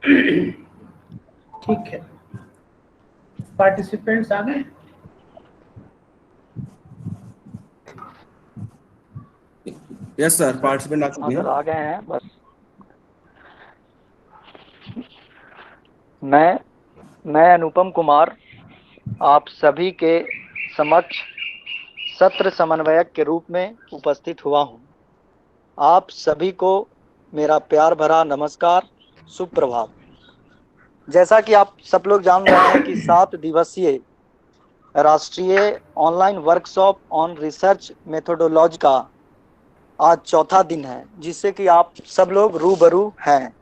ठीक है, पार्टिसिपेंट्स आ गए? यस सर, पार्टिसिपेंट आ चुके हैं। आ गए हैं। बस मैं अनुपम कुमार आप सभी के समक्ष सत्र समन्वयक के रूप में उपस्थित हुआ हूं। आप सभी को मेरा प्यार भरा नमस्कार, सुप्रभात। जैसा कि आप सब लोग जान रहे हैं कि 7 दिवसीय राष्ट्रीय online workshop on research methodology का आज चौथा दिन है, जिससे कि आप सब लोग रूबरू हैं,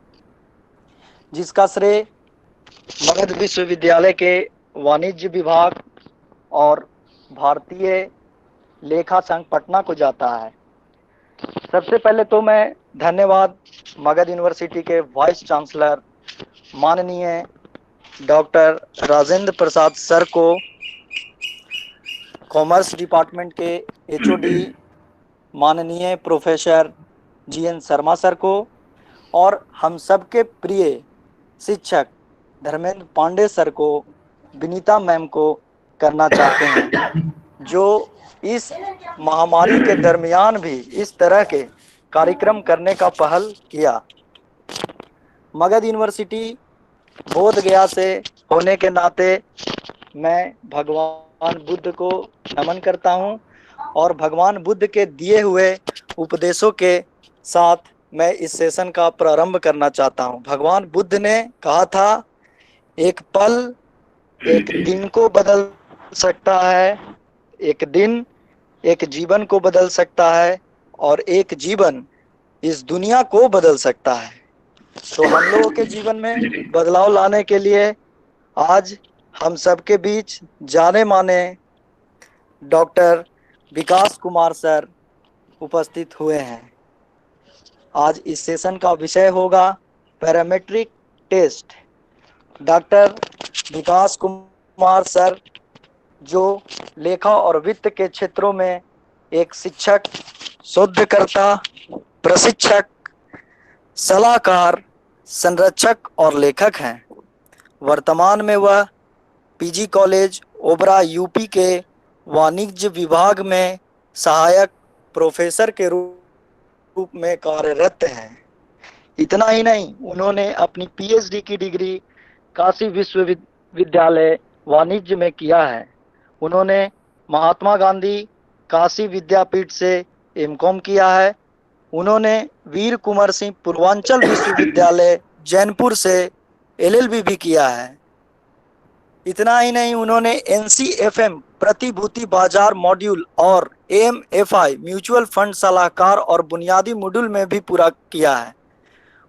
जिसका श्रेय मगध विश्वविद्यालय के वाणिज्य विभाग और भारतीय लेखा संघ पटना को जाता है। सबसे पहले तो मैं धन्यवाद मगध यूनिवर्सिटी के वाइस चांसलर माननीय डॉक्टर राजेंद्र प्रसाद सर को, कॉमर्स डिपार्टमेंट के एचओडी माननीय प्रोफेसर जीएन शर्मा सर को, और हम सबके प्रिय शिक्षक धर्मेंद्र पांडे सर को, विनीता मैम को करना चाहते हैं, जो इस महामारी के दरमियान भी इस तरह के कार्यक्रम करने का पहल किया। मगध यूनिवर्सिटी बोध गया से होने के नाते मैं भगवान बुद्ध को नमन करता हूं, और भगवान बुद्ध के दिए हुए उपदेशों के साथ मैं इस सेशन का प्रारंभ करना चाहता हूं। भगवान बुद्ध ने कहा था, एक पल एक दिन को बदल सकता है, एक दिन एक जीवन को बदल सकता है, और एक जीवन इस दुनिया को बदल सकता है। तो हम लोगों के जीवन में बदलाव लाने के लिए आज हम सबके बीच जाने माने डॉक्टर विकास कुमार सर उपस्थित हुए हैं। आज इस सेशन का विषय होगा पैरामेट्रिक टेस्ट। डॉक्टर विकास कुमार सर, जो लेखा और वित्त के क्षेत्रों में एक शिक्षक, शोधकर्ता, प्रशिक्षक, सलाहकार, संरक्षक और लेखक हैं। वर्तमान में वह पीजी कॉलेज ओबरा यूपी के वाणिज्य विभाग में सहायक प्रोफेसर के रूप में कार्यरत हैं। इतना ही नहीं, उन्होंने अपनी पीएचडी की डिग्री काशी विश्वविद्यालय वाणिज्य में किया है। उन्होंने महात्मा गांधी काशी विद्यापीठ से एमकॉम किया है। उन्होंने वीर कुंवर सिंह पूर्वांचल विश्वविद्यालय जैनपुर से एलएलबी भी किया है। इतना ही नहीं, उन्होंने एनसीएफएम प्रतिभूति बाजार मॉड्यूल और एमएफआई म्यूचुअल फंड सलाहकार और बुनियादी मॉड्यूल में भी पूरा किया है।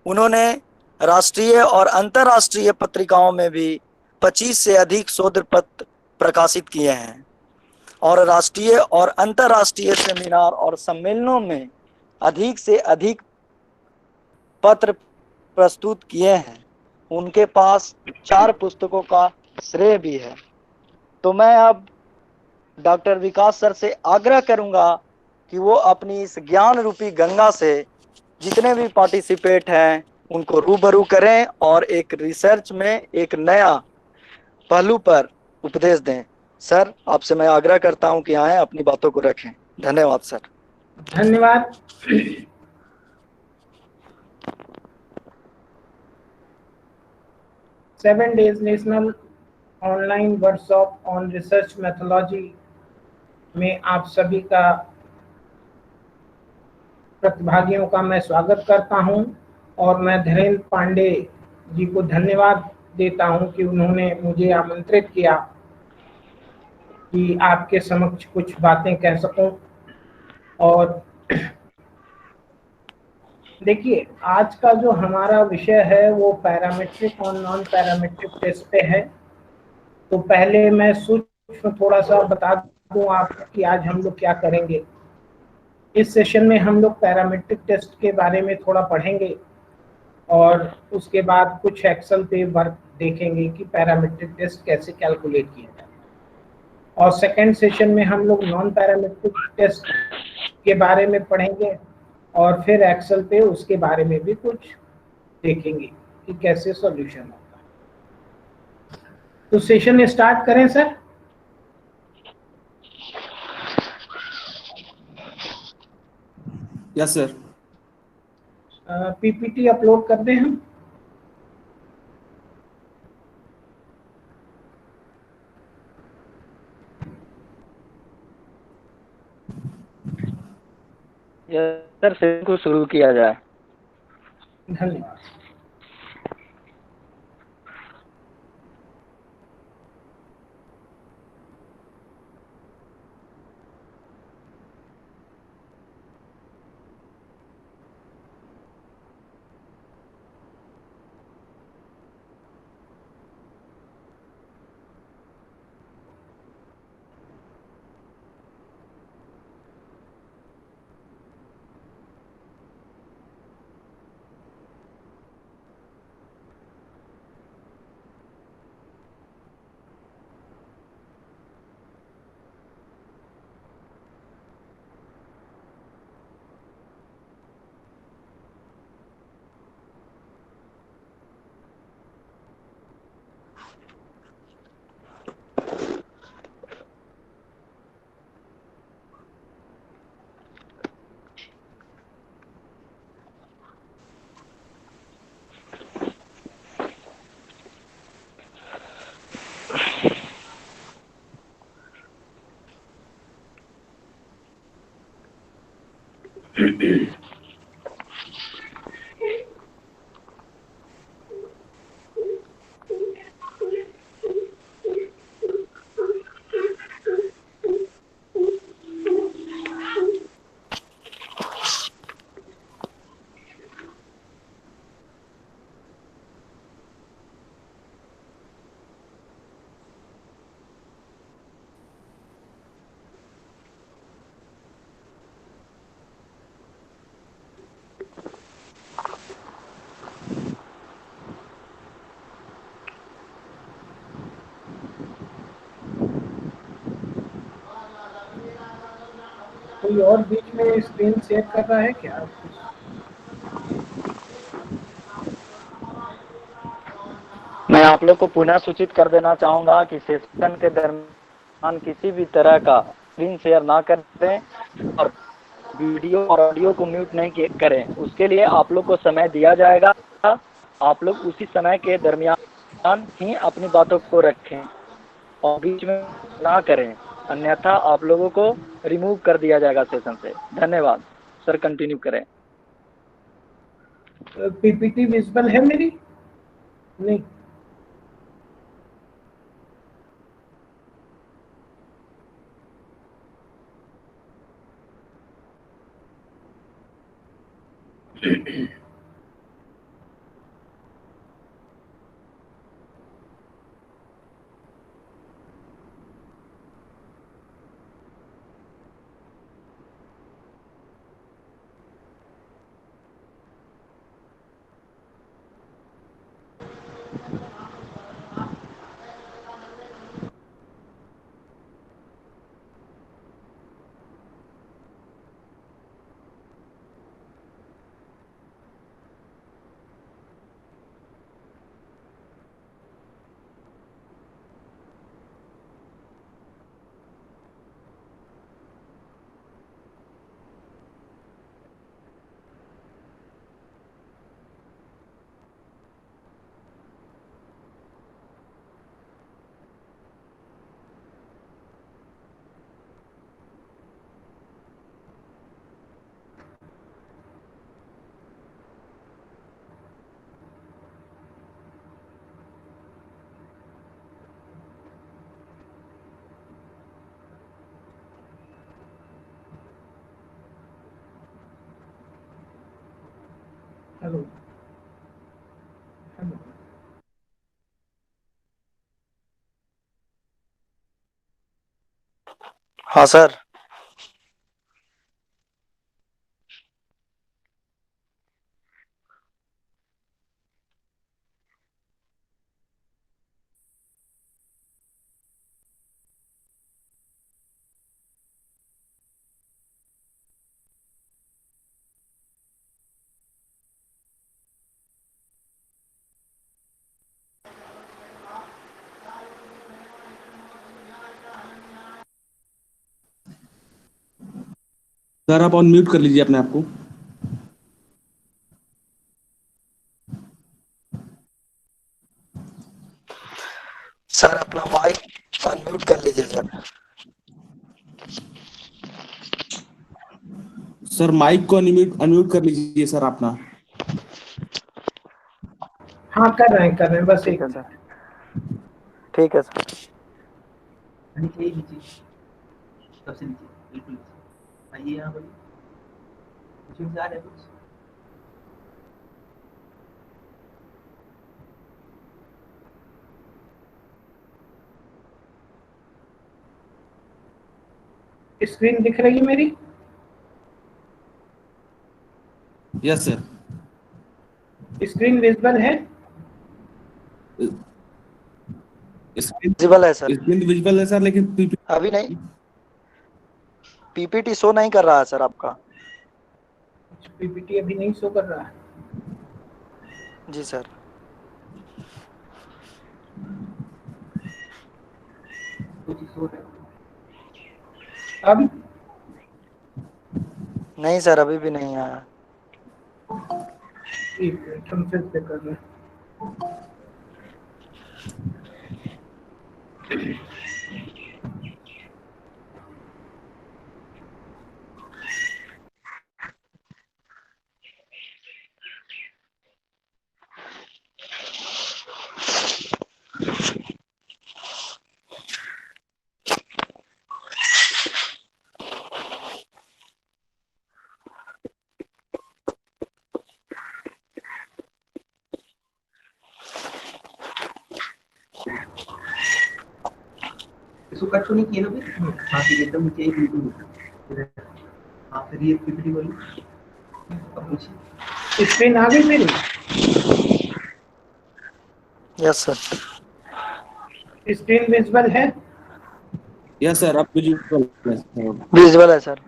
उन्होंने राष्ट्रीय और अंतर्राष्ट्रीय पत्रिकाओं में भी 25 से अधिक शोध पत्र प्रकाशित किए हैं, और राष्ट्रीय और अंतर्राष्ट्रीय सेमिनार और सम्मेलनों में अधिक से अधिक पत्र प्रस्तुत किए हैं। उनके पास 4 पुस्तकों का श्रेय भी है। तो मैं अब डॉक्टर विकास सर से आग्रह करूंगा कि वो अपनी इस ज्ञान रूपी गंगा से जितने भी पार्टिसिपेट हैं उनको रूबरू करें और एक रिसर्च में एक नया पहलू पर उपदेश दें। सर, आपसे मैं आग्रह करता हूं कि आए, अपनी बातों को रखें। धन्यवाद सर। धन्यवाद। 7 days national online workshop on research methodology में आप सभी का, प्रतिभागियों का मैं स्वागत करता हूं, और मैं धीरेन्द्र पांडे जी को धन्यवाद देता हूं कि उन्होंने मुझे आमंत्रित किया कि आपके समक्ष कुछ बातें कह सकूं। और देखिए, आज का जो हमारा विषय है वो पैरामेट्रिक और नॉन पैरामेट्रिक टेस्ट पे है। तो पहले मैं सूक्ष्म थोड़ा सा बता दूं आपको कि आज हम लोग क्या करेंगे। इस सेशन में हम लोग पैरामेट्रिक टेस्ट के बारे में थोड़ा पढ़ेंगे, और उसके बाद कुछ एक्सेल पे वर्क देखेंगे कि पैरामेट्रिक टेस्ट कैसे कैलकुलेट किया जाए। और सेकेंड सेशन में हम लोग नॉन पैरामेट्रिक टेस्ट के बारे में पढ़ेंगे, और फिर एक्सेल पे उसके बारे में भी कुछ देखेंगे कि कैसे सॉल्यूशन होगा। तो सेशन स्टार्ट करें sir. Yes sir. PPT upload कर दें हम। सर सेशन को शुरू किया जाए। धन्यवाद। कोई और बीच में स्क्रीन शेयर कर रहा है क्या? मैं आप लोग को पुनः सूचित कर देना चाहूंगा कि सेशन के दरमियान किसी भी तरह का स्क्रीन शेयर ना करें और वीडियो और ऑडियो को म्यूट नहीं करें। उसके लिए आप लोग को समय दिया जाएगा। आप लोग उसी समय के दरमियान ही अपनी बातों को रखें और बीच में ना करें, अन्यथा आप लोगों को रिमूव कर दिया जाएगा सेशन से। धन्यवाद सर, कंटिन्यू करें। पीपीटी विजिबल है मेरी? नहीं। Hello hello. हाँ सर। सर आप ऑन म्यूट कर लीजिए अपने आप को। सर अपना माइक अनम्यूट कर लीजिए सर। सर माइक को अनम्यूट अनम्यूट कर लीजिए सर अपना। हाँ कर रहे हैं बस ठीक एक है सर, ठीक है सर। नीचे नीचे सबसे नीचे बिल्कुल नीचे आइए यहाँ पर कुछ से आ रहा है कुछ स्क्रीन दिख रही है मेरी? Yes sir. स्क्रीन विजिबल है? स्क्रीन विजिबल है सर। विजिबल है सर, लेकिन अभी नहीं, पीपीटी शो नहीं कर रहा है सर आपका। पीपीटी अभी नहीं शो कर रहा है। जी सर। कुछ सो रहा है अब नहीं सर, अभी भी नहीं आया। एक मिनट हम फिर से कर रहे हैं। इसको कट तो नहीं किया ना फिर हाँ फिर एकदम नीचे एक बिल्कुल हाँ फिर ये पीपीटी वाली अब पूछिए स्क्रीन आ गई मेरी? Yes sir. स्क्रीन विजिबल है? यस सर आप विजिबल है सर। विजिबल है सर।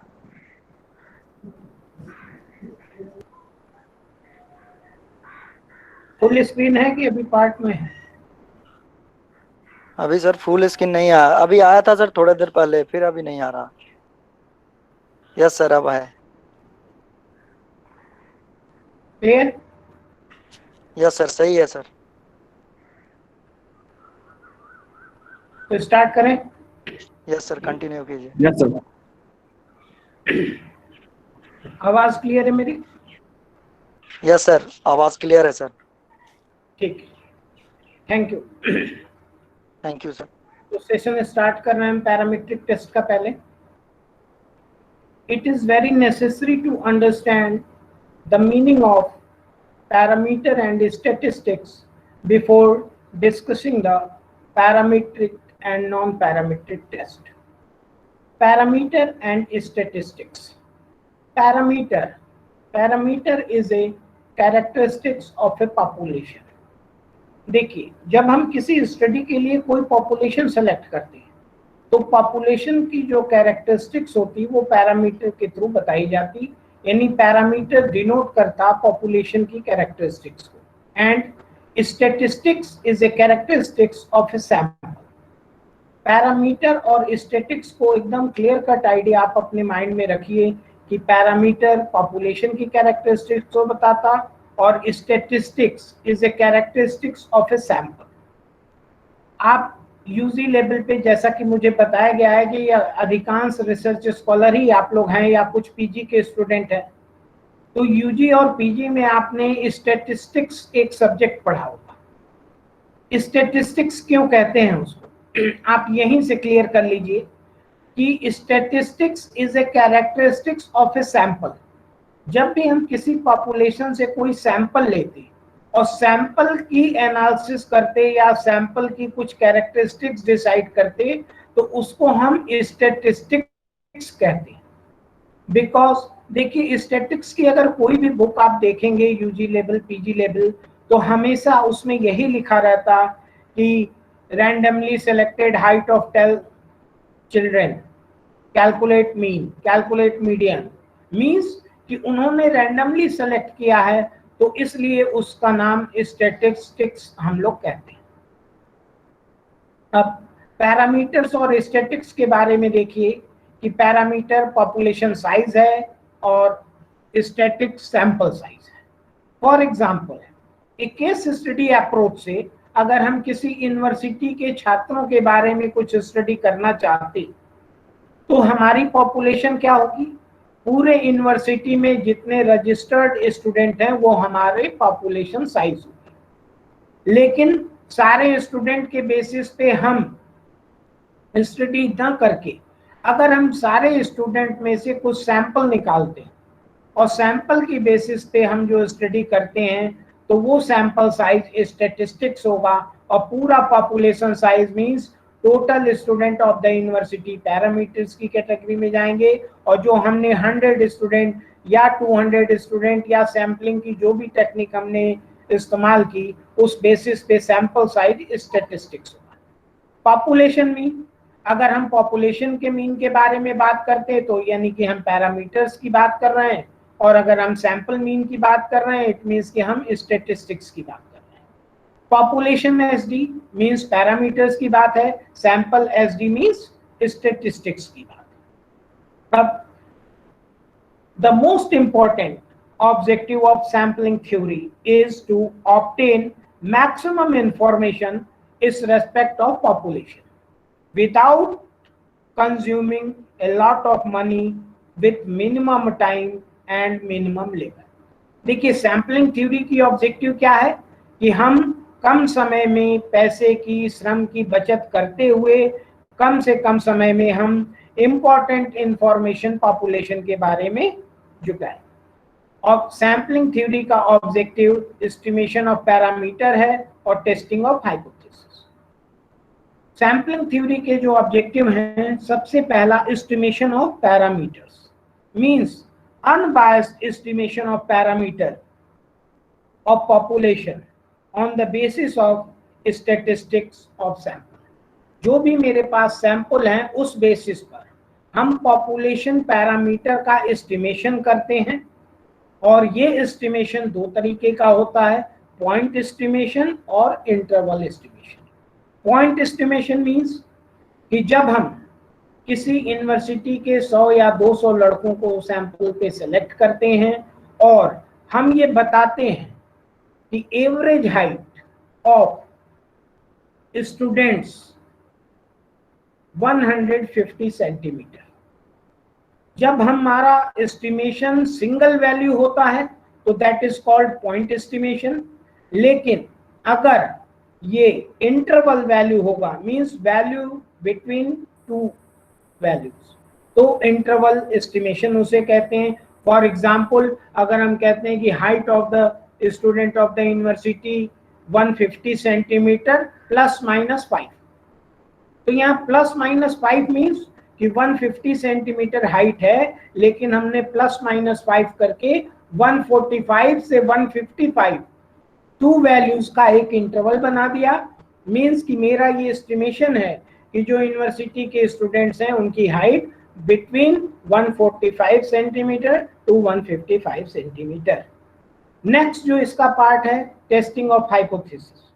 फुल स्क्रीन है कि अभी पार्ट में है? अभी सर फुल स्क्रीन नहीं आया, अभी आया था सर थोड़ी देर पहले, फिर अभी नहीं आ रहा। यस सर अब है। क्लियर? यस सर, सही है सर। तो स्टार्ट करें? यस सर, कंटिन्यू कीजिए। Yes sir. आवाज क्लियर है मेरी? यस सर, आवाज क्लियर है सर। ठीक, thank you. Thank you sir. तो सेशन स्टार्ट कर रहे हैं पैरामीट्रिक टेस्ट का। पहले it is very necessary to understand the meaning of parameter and statistics before discussing the parametric and non-parametric test. Parameter and statistics. Parameter is a characteristics of a population. देखिए, जब हम किसी study के लिए कोई population select करते हैं तो पॉपुलेशन की जो कैरेक्टरिस्टिक्स होती वो पैरामीटर के थ्रू बताई जाती, यानी पैरामीटर डिनोट करता पॉपुलेशन की कैरेक्टरिस्टिक्स को। And statistics is a characteristics of a sample. Parameter और स्टैटिस्टिक्स को एकदम क्लियर कट आइडिया आप अपने माइंड में रखिए कि पैरामीटर पॉपुलेशन की कैरेक्टरिस्टिक्स को बताता और statistics is a characteristics of a sample. आप यूजी लेवल पे जैसा कि मुझे बताया गया है कि अधिकांश रिसर्च स्कॉलर ही आप लोग हैं या कुछ पीजी के स्टूडेंट हैं, तो यूजी और पीजी में आपने स्टैटिस्टिक्स एक सब्जेक्ट पढ़ा होगा। स्टैटिस्टिक्स क्यों कहते हैं उसको आप यहीं से क्लियर कर लीजिए कि statistics is a characteristics of a sample. जब भी हम किसी पॉपुलेशन से कोई सैंपल लेते और सैंपल की एनालिसिस करते या सैंपल की कुछ कैरेक्टरिस्टिक्स डिसाइड करते तो उसको हम स्टैटिस्टिक्स कहते हैं। बिकॉज देखिए, स्टैटिस्टिक्स की अगर कोई भी बुक आप देखेंगे यूजी लेवल पीजी लेवल तो हमेशा उसमें यही लिखा रहता कि randomly selected height of 10 children, calculate mean, calculate median. Means कि उन्होंने रैंडमली सेलेक्ट किया है तो इसलिए उसका नाम स्टैटिस्टिक्स हम लोग कहते हैं। अब पैरामीटर्स और स्टैटिस्टिक्स के बारे में देखिए कि पैरामीटर पॉपुलेशन साइज है और स्टैटिक सैंपल साइज है। फॉर एग्जांपल, एक केस स्टडी अप्रोच से अगर हम किसी यूनिवर्सिटी के छात्रों के बारे में कुछ स्टडी करना चाहते तो हमारी पॉपुलेशन क्या होगी, पूरे यूनिवर्सिटी में जितने रजिस्टर्ड स्टूडेंट हैं वो हमारे पॉपुलेशन साइज होगी। लेकिन सारे स्टूडेंट के बेसिस पे हम स्टडी न करके अगर हम सारे स्टूडेंट में से कुछ सैंपल निकालते हैं और सैंपल की बेसिस पे हम जो स्टडी करते हैं तो वो सैंपल साइज स्टैटिस्टिक्स होगा और पूरा population size means total student of the university parameters की कैटेगरी में जाएंगे। और जो हमने 100 स्टूडेंट या 200 स्टूडेंट या सैम्पलिंग की जो भी टेक्निक हमने इस्तेमाल की उस बेसिस पे सैंपल साइज स्टैटिस्टिक्स होगा। पॉपुलेशन मीन, अगर हम पॉपुलेशन के मीन के बारे में बात करते हैं तो यानी कि हम पैरामीटर्स की बात कर रहे हैं, और अगर हम सैंपल मीन की बात कर रहे हैं इट मींस कि हम स्टैटिस्टिक्स की बात कर रहे हैं। पॉपुलेशन एसडी मींस पैरामीटर्स की बात है, सैंपल एसडी मींस स्टैटिस्टिक्स की बात है। अब the most important objective of sampling theory is to obtain maximum information in respect of population without consuming a lot of money with minimum time and minimum labor। देखिए sampling theory की objective क्या है कि हम कम समय में पैसे की श्रम की बचत करते हुए कम से कम समय में हम इंपॉर्टेंट इंफॉर्मेशन पॉपुलेशन के बारे में जुटाएं। और सैम्पलिंग थ्योरी का ऑब्जेक्टिव एस्टिमेशन ऑफ पैरामीटर है और testing of hypothesis. Sampling theory के जो ऑब्जेक्टिव हैं, सबसे पहला estimation of parameters means unbiased estimation of parameter of population on the basis of statistics of sample. जो भी मेरे पास सैंपल हैं उस बेसिस पर हम पॉपुलेशन पैरामीटर का एस्टिमेशन करते हैं। और ये एस्टिमेशन दो तरीके का होता है, पॉइंट एस्टिमेशन और interval estimation. Point estimation means कि जब हम किसी यूनिवर्सिटी के 100 या 200 लड़कों को सैंपल पे सेलेक्ट करते हैं और हम ये बताते हैं कि average height of students 150 centimetre. जब हमारा एस्टिमेशन सिंगल वैल्यू होता है तो that is called point estimation. लेकिन अगर ये इंटरवल वैल्यू होगा means value between two values तो इंटरवल एस्टिमेशन उसे कहते हैं। फॉर एग्जांपल, अगर हम कहते हैं कि height of the student of the university 150 centimetre plus minus 5, तो यहाँ प्लस माइनस 5 मींस कि 150 सेंटीमीटर हाइट है लेकिन हमने प्लस माइनस 5 करके 145 से 155 टू वैल्यूज का एक इंटरवल बना दिया। मींस कि मेरा ये एस्टिमेशन है कि जो यूनिवर्सिटी के स्टूडेंट्स हैं उनकी height between 145 centimetre to 155 centimetre. Next जो इसका पार्ट है testing of hypothesis.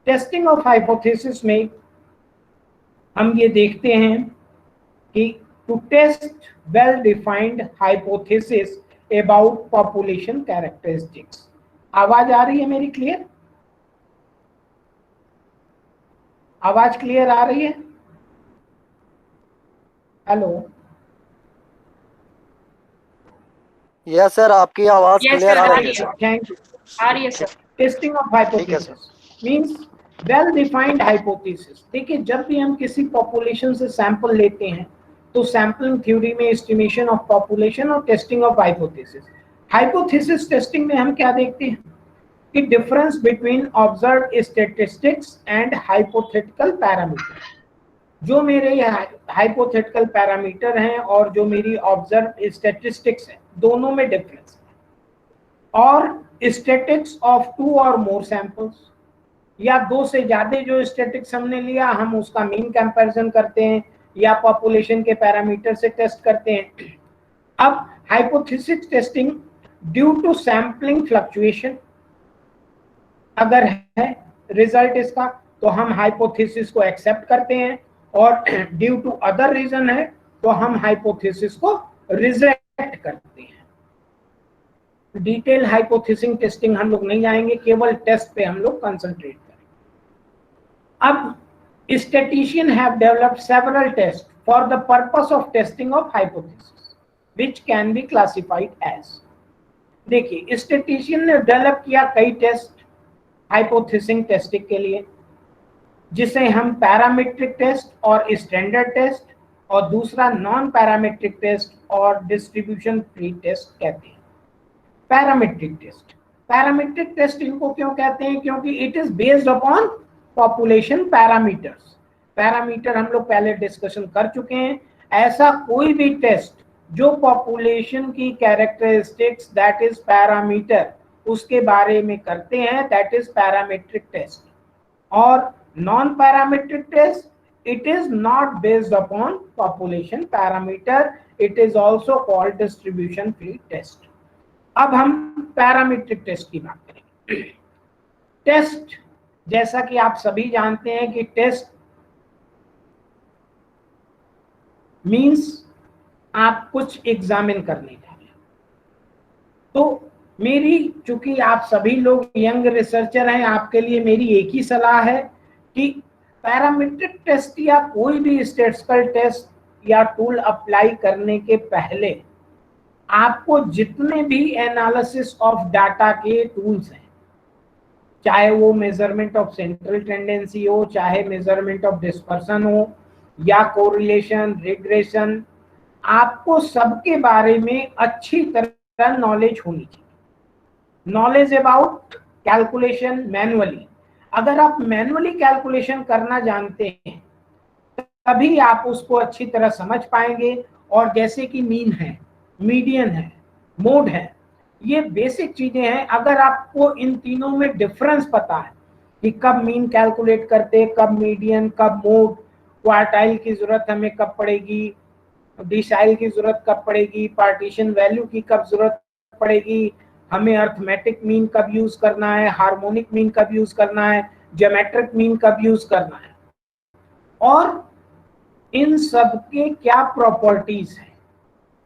Testing of hypothesis में हम ये देखते हैं कि to test well defined hypothesis about population characteristics. आवाज आ रही है मेरी क्लियर? आवाज क्लियर आ रही है? हेलो? यस सर, आपकी आवाज क्लियर आ रही है। Thank you. आ रही है sir. Testing of hypothesis means well defined hypothesis. देखिए जब भी हम किसी पॉपुलेशन से सैंपल लेते हैं तो सैम्पलिंग थ्योरी में एस्टिमेशन ऑफ पॉपुलेशन और testing of hypothesis. Hypothesis testing में हम क्या देखते हैं कि difference between observed statistics and hypothetical parameter. जो मेरे हाइपोथेटिकल पैरामीटर हैं और जो मेरी ऑब्जर्व स्टैटिस्टिक्स है दोनों में डिफरेंस है। और स्टैटिक्स ऑफ 2 और मोर सैंपल्स या 2 से ज्यादा जो स्टैटिक्स हमने लिया हम उसका मीन कंपैरिजन करते हैं या पॉपुलेशन के पैरामीटर से टेस्ट करते हैं। अब hypothesis testing due to sampling fluctuation अगर है रिजल्ट इसका तो हम हाइपोथेसिस को एक्सेप्ट करते हैं, और ड्यू टू अदर रीजन है तो तो हम हाइपोथेसिस को रिजेक्ट करते हैं। डिटेल हाइपोथेसिस टेस्टिंग हम लोग नहीं जाएंगे, केवल टेस्ट पे हम लोग कंसंट्रेट करेंगे। अब statistician have developed several tests for the purpose of testing of hypothesis which can be classified as, देखिए स्टेटिशियन ने डेवलप किया कई टेस्ट हाइपोथेसिस टेस्टिंग के लिए, जिसे हम पैरामीट्रिक टेस्ट और स्टैंडर्ड टेस्ट और दूसरा नॉन पैरामीट्रिक टेस्ट और डिस्ट्रीब्यूशन फ्री टेस्ट कहते हैं। पैरामीट्रिक टेस्ट इनको क्यों कहते हैं? क्योंकि it is based upon population parameters. Parameter हम लोग पहले डिस्कशन कर चुके हैं। ऐसा कोई भी टेस्ट जो पॉपुलेशन की कैरेक्टरिस्टिक्स दैट इज पैरामीटर उसके बारे में करते हैं, दैट इज पैरामीट्रिक टेस्ट। और non parametric test it is not based upon population parameter, it is also called distribution free test। अब हम पैरामीट्रिक टेस्ट की बात करेंगे। टेस्ट, जैसा कि आप सभी जानते हैं कि टेस्ट मींस आप कुछ एग्जामिन करने जा रहे हैं। तो मेरी, चूंकि आप सभी लोग यंग रिसर्चर हैं, आपके लिए मेरी एक ही सलाह है कि पैरामीट्रिक टेस्ट या कोई भी स्टैटिस्टिकल टेस्ट या टूल अप्लाई करने के पहले आपको जितने भी एनालिसिस ऑफ डाटा के टूल्स हैं, चाहे वो मेजरमेंट ऑफ सेंट्रल टेंडेंसी हो, चाहे मेजरमेंट ऑफ डिस्पर्सन हो या कोरिलेशन, रिग्रेशन, आपको सबके बारे में अच्छी तरह नॉलेज होनी चाहिए। नॉलेज अबाउट कैलकुलेशन मैनुअली, अगर आप मैनुअली कैलकुलेशन करना जानते हैं तभी आप उसको अच्छी तरह समझ पाएंगे। और जैसे कि मीन है, मीडियन है, मोड है, ये बेसिक चीजें हैं। अगर आपको इन तीनों में डिफरेंस पता है कि कब मीन कैलकुलेट करते, कब मीडियन, कब मोड, क्वार्टाइल की जरूरत हमें कब पड़ेगी, डिसाइल की जरूरत कब पड़ेगी, पार्टीशन वैल्यू की कब जरूरत पड़ेगी, हमें अर्थमेटिक मीन कब यूज करना है, हार्मोनिक मीन कब यूज करना है, ज्योमेट्रिक मीन कब यूज करना है, और इन सब के क्या प्रॉपर्टीज हैं।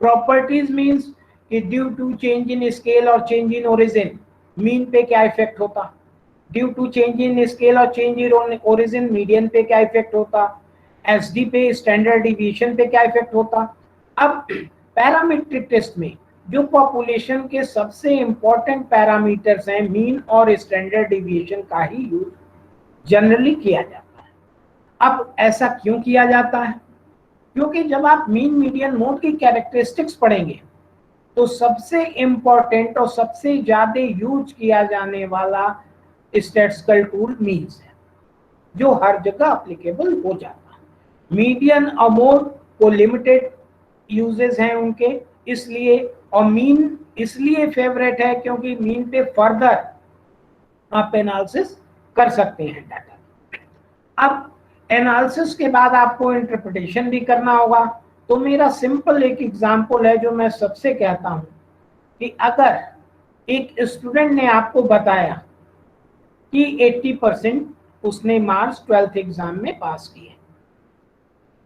प्रॉपर्टीज मींस कि due to change in scale और चेंज इन ओरिजिन मीन पे क्या इफेक्ट होता, due to change in scale और चेंज इन ओरिजिन मीडियन पे क्या इफेक्ट होता, एसडी पे, स्टैंडर्ड डिविएशन पे क्या इफेक्ट होता। अब पैरामीट्रिक टेस्ट में जो पॉपुलेशन के सबसे इंपॉर्टेंट पैरामीटर्स हैं, मीन और स्टैंडर्ड डिविएशन का ही यूज जनरली किया जाता है। अब ऐसा क्यों किया जाता है? क्योंकि जब आप मीन, मीडियन, मोड की कैरेक्टरिस्टिक्स पढ़ेंगे तो सबसे इंपॉर्टेंट और सबसे ज्यादा यूज किया जाने वाला स्टैटिस्टिकल टूल मीन्स है, जो हर जगह एप्लीकेबल हो जाता है। मीडियन और मोड को लिमिटेड यूजेस हैं उनके, इसलिए, और मीन इसलिए फेवरेट है क्योंकि मीन पे फर्दर आप एनालिसिस कर सकते हैं डाटा। अब एनालिसिस के बाद आपको इंटरप्रिटेशन भी करना होगा। तो मेरा सिंपल एक एग्जांपल है जो मैं सबसे कहता हूं कि अगर एक स्टूडेंट ने आपको बताया कि 80% उसने मार्क्स 12th एग्जाम में पास किए,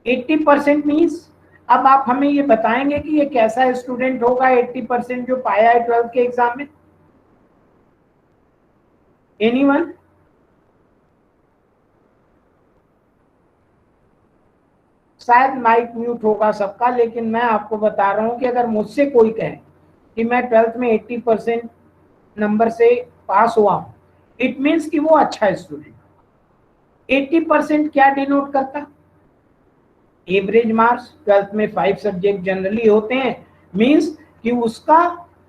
80% मीन्स, अब आप हमें ये बताएंगे कि ये कैसा स्टूडेंट होगा 80% जो पाया है 12th के एग्जाम में? एनीवन? शायद माइक म्यूट होगा सबका, लेकिन मैं आपको बता रहा हूं कि अगर मुझसे कोई कहे कि मैं 12th में 80% नंबर से पास हुआ हूं, इट मीन्स कि वो अच्छा स्टूडेंट। 80% क्या डिनोट करता? Average marks. 12th में 5 सब्जेक्ट जनरली होते हैं, मीन्स कि उसका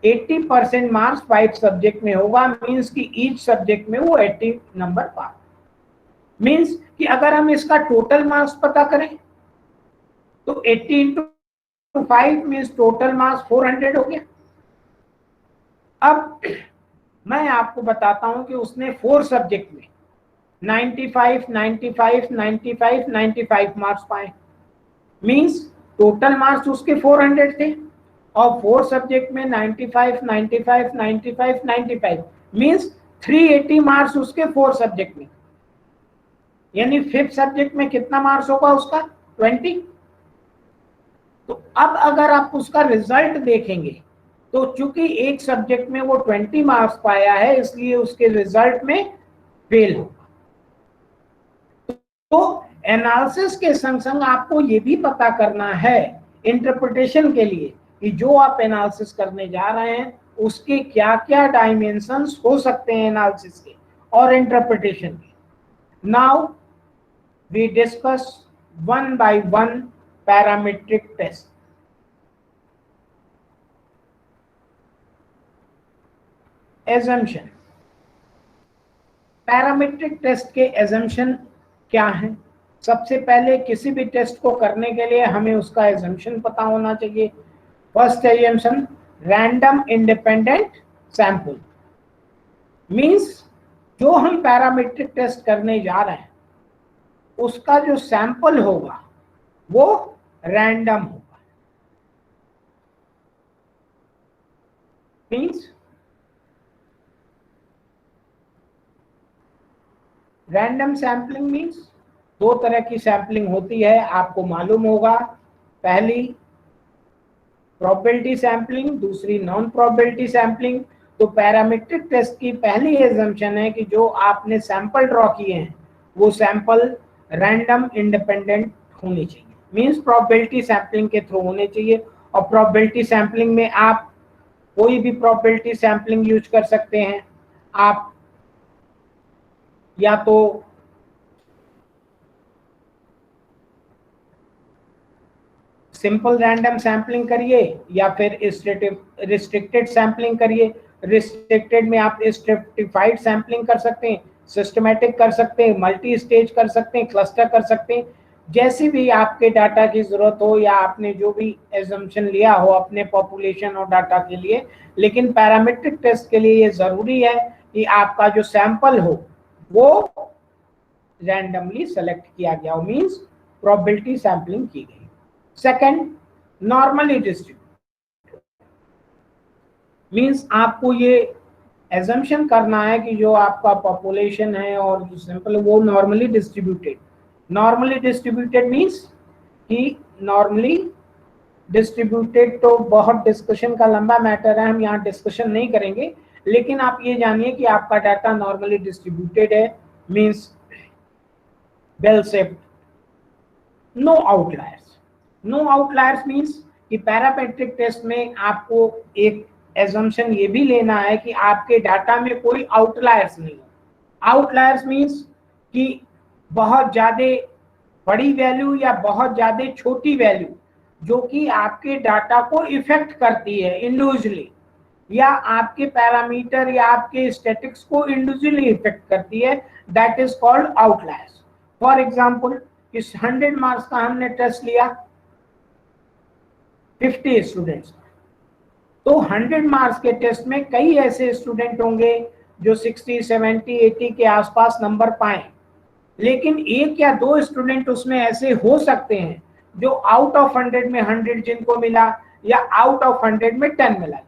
80% मार्क्स 5 सब्जेक्ट में होगा, मीन्स कि ईच सब्जेक्ट में वो 80 नंबर पास। मीन्स कि अगर हम इसका टोटल मार्क्स पता करें तो 80 इंटू 5 मीन्स टोटल मार्क्स 400 हो गया। अब मैं आपको बताता हूं कि उसने 4 सब्जेक्ट में 95, 95, 95, 95 मार्क्स पाए, मीन्स टोटल मार्क्स उसके 400 थे, और 4 सब्जेक्ट में 95, 95, 95, 95 मीन्स 380 मार्क्स उसके 4 सब्जेक्ट में। यानी 5th सब्जेक्ट में कितना मार्क्स होगा उसका? 20। तो अब अगर आप उसका रिजल्ट देखेंगे तो चूंकि एक सब्जेक्ट में वो 20 मार्क्स पाया है, इसलिए उसके रिजल्ट में फेल होगा। तो एनालिसिस के संग संग आपको ये भी पता करना है इंटरप्रिटेशन के लिए कि जो आप एनालिसिस करने जा रहे हैं उसके क्या क्या डायमेंशंस हो सकते हैं एनालिसिस के और इंटरप्रिटेशन के। Now we discuss one by one parametric test. Assumption, parametric test के एजम्पशन क्या है? सबसे पहले किसी भी टेस्ट को करने के लिए हमें उसका एजम्पशन पता होना चाहिए। First assumption, random independent sample, means जो हम पैरामीट्रिक टेस्ट करने जा रहे हैं उसका जो सैंपल होगा वो रैंडम होगा। मींस रैंडम सैम्पलिंग मींस दो तरह की सैम्पलिंग होती है, आपको मालूम होगा। पहली प्रोबेबिलिटी सैम्पलिंग, दूसरी नॉन प्रोबेबिलिटी सैम्पलिंग। तो पैरामीट्रिक टेस्ट की पहली एजम्पशन है कि जो आपने सैंपल ड्रॉ किए हैं वो सैंपल रैंडम इंडिपेंडेंट होने चाहिए, मींस प्रोबेबिलिटी सैम्पलिंग के थ्रू होने चाहिए। और प्रोबेबिलिटी सैम्पलिंग में आप कोई भी प्रोबेबिलिटी सैम्पलिंग यूज कर सकते हैं। आप या तो सिंपल रैंडम सैम्पलिंग करिए या फिर रिस्ट्रिक्टेड सैम्पलिंग करिए। रिस्ट्रिक्टेड में आप स्ट्रेटिफाइड सैम्पलिंग कर सकते हैं, सिस्टमैटिक कर सकते हैं, मल्टी स्टेज कर सकते हैं, क्लस्टर कर सकते हैं, जैसी भी आपके डाटा की जरूरत हो या आपने जो भी एजम्पशन लिया हो अपने पॉपुलेशन और डाटा के लिए। लेकिन पैरामीट्रिक टेस्ट के लिए ये जरूरी है कि आपका जो सैंपल हो वो रैंडमली सेलेक्ट किया गया हो, मींस प्रोबेबिलिटी सैम्पलिंग की गई। सेकंड, नॉर्मली डिस्ट्रीब्यूटेड, मींस आपको ये एजम्पशन करना है कि जो आपका पॉपुलेशन है और जो सैंपल है वो normally distributed. Normally distributed means कि नॉर्मली डिस्ट्रीब्यूटेड तो बहुत डिस्कशन का लंबा मैटर है, हम यहाँ डिस्कशन नहीं करेंगे। लेकिन आप ये जानिए कि आपका डाटा नॉर्मली डिस्ट्रीब्यूटेड है, means bell shaped, no outliers. No outliers means कि पैरामीट्रिक टेस्ट में आपको एक एजम्पशन ये भी लेना है कि आपके डाटा में कोई आउटलायर्स नहीं हो। आउटलायर्स मींस कि बहुत ज्यादा बड़ी वैल्यू या बहुत ज्यादा छोटी वैल्यू जो कि आपके डाटा को इफेक्ट करती है इंडिविजुअली, या आपके पैरामीटर या आपके स्टैटिक्स को इंडिविजुअली इफेक्ट करती है, that is called outliers. For example, इस 100 मार्क्स का हमने टेस्ट लिया 50 स्टूडेंट्स, तो 100 मार्क्स के टेस्ट में कई ऐसे स्टूडेंट होंगे जो 60, 70, 80 के आसपास नंबर पाए, लेकिन एक या दो स्टूडेंट उसमें ऐसे हो सकते हैं जो आउट ऑफ 100 में 100 जिनको मिला या आउट ऑफ 100 में 10 मिला।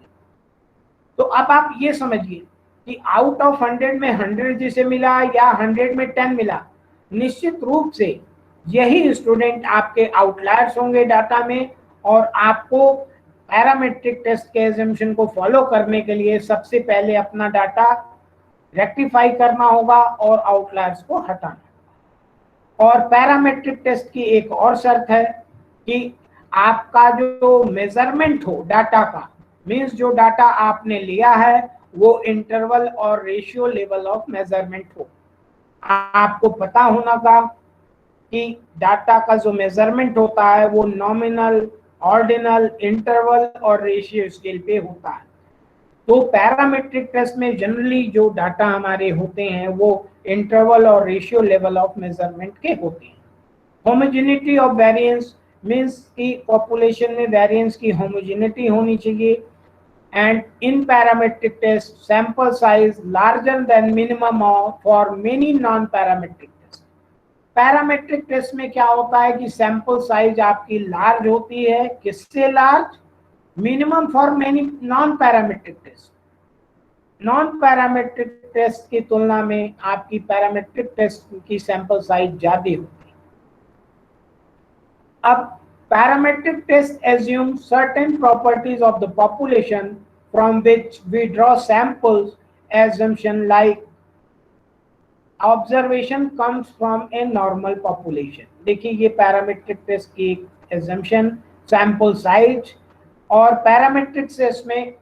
तो अब आप ये समझिए कि आउट ऑफ 100 में 100 जिसे मिला या 100 में 10 मिला, निश्चित रूप से यही स्टूडेंट आपके आउटलायर्स होंगे डाटा में। और आपको पैरामीट्रिक टेस्ट के एजम्पशन को फॉलो करने के लिए सबसे पहले अपना डाटा रेक्टिफाई करना होगा और आउटलायर्स को हटाना। और पैरामीट्रिक टेस्ट की एक और शर्त है कि आपका जो मेजरमेंट हो डाटा का, मींस जो डाटा आपने लिया है वो इंटरवल और रेशियो लेवल ऑफ मेजरमेंट हो। आपको पता होना का कि डाटा का जो मेजरमेंट होता है वो नॉमिनल, ऑर्डिनल, इंटरवल और रेशियो स्केल पे होता है। तो पैरामीट्रिक टेस्ट में जनरली जो डाटा हमारे होते हैं वो इंटरवल और रेशियो लेवल ऑफ मेजरमेंट के होते हैं। होमोजेनिटी ऑफ वेरिएंस मींस कि पॉपुलेशन में वेरिएंस की होमोजेनिटी होनी चाहिए। And in parametric test sample size larger than minimum for many non parametric test. Parametric test में क्या होता है कि सैंपल साइज आपकी लार्ज होती है, किससे large? Minimum for many non parametric test. Non parametric test की तुलना में आपकी पैरामीट्रिक टेस्ट की सैंपल साइज ज्यादा होती है। अब Parametric test assumes certain properties of the population from which we draw samples. Assumption like observation comes from a normal population. देखिए ये पैरामेट्रिक टेस्ट की एक assumption, sample size, और पैरामेट्रिक टेस्ट में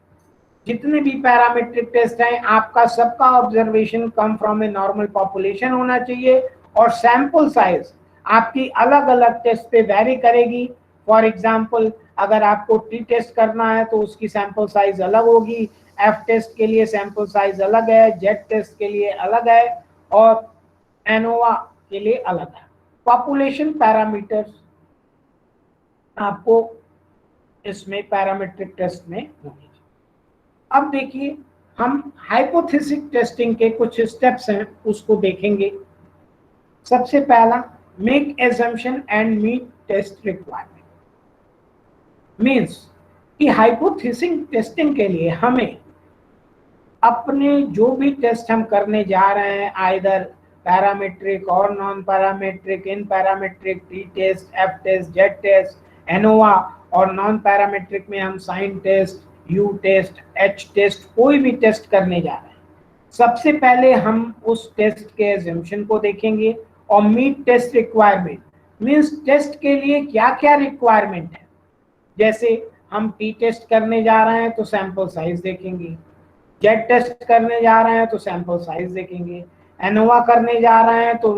जितने भी पैरामेट्रिक टेस्ट हैं आपका सबका observation come from a normal population होना चाहिए, और सैंपल साइज आपकी अलग अलग टेस्ट पे वेरी करेगी। फॉर एग्जांपल अगर आपको टी टेस्ट करना है तो उसकी सैंपल साइज अलग होगी, एफ टेस्ट के लिए सैंपल साइज अलग है, जेड टेस्ट के लिए अलग है, और एनोवा के लिए अलग है। पॉपुलेशन पैरामीटर्स आपको इसमें पैरामेट्रिक टेस्ट में होंगे। अब देखिए हम हाइपोथेसिस टेस्टिंग के कुछ स्टेप्स हैं उसको देखेंगे। सबसे पहला, make assumption and meet test requirement. Means कि हाइपोथेसिस टेस्टिंग के लिए हमें अपने जो भी टेस्ट हम करने जा रहे हैं, आइदर पैरामेट्रिक और non parametric, in parametric, T test, F test, Z test, ANOVA, और नॉन पैरामेट्रिक में हम sign test, U test, H test, कोई भी टेस्ट करने जा रहे हैं, सबसे पहले हम उस टेस्ट के एजम्पशन को देखेंगे। और meet test requirement means test के लिए क्या क्या रिक्वायरमेंट है। जैसे हम टी टेस्ट करने जा रहे हैं तो सैंपल साइज देखेंगे, जेड टेस्ट करने जा रहे हैं तो सैंपल साइज देखेंगे, एनोवा करने जा रहे हैं तो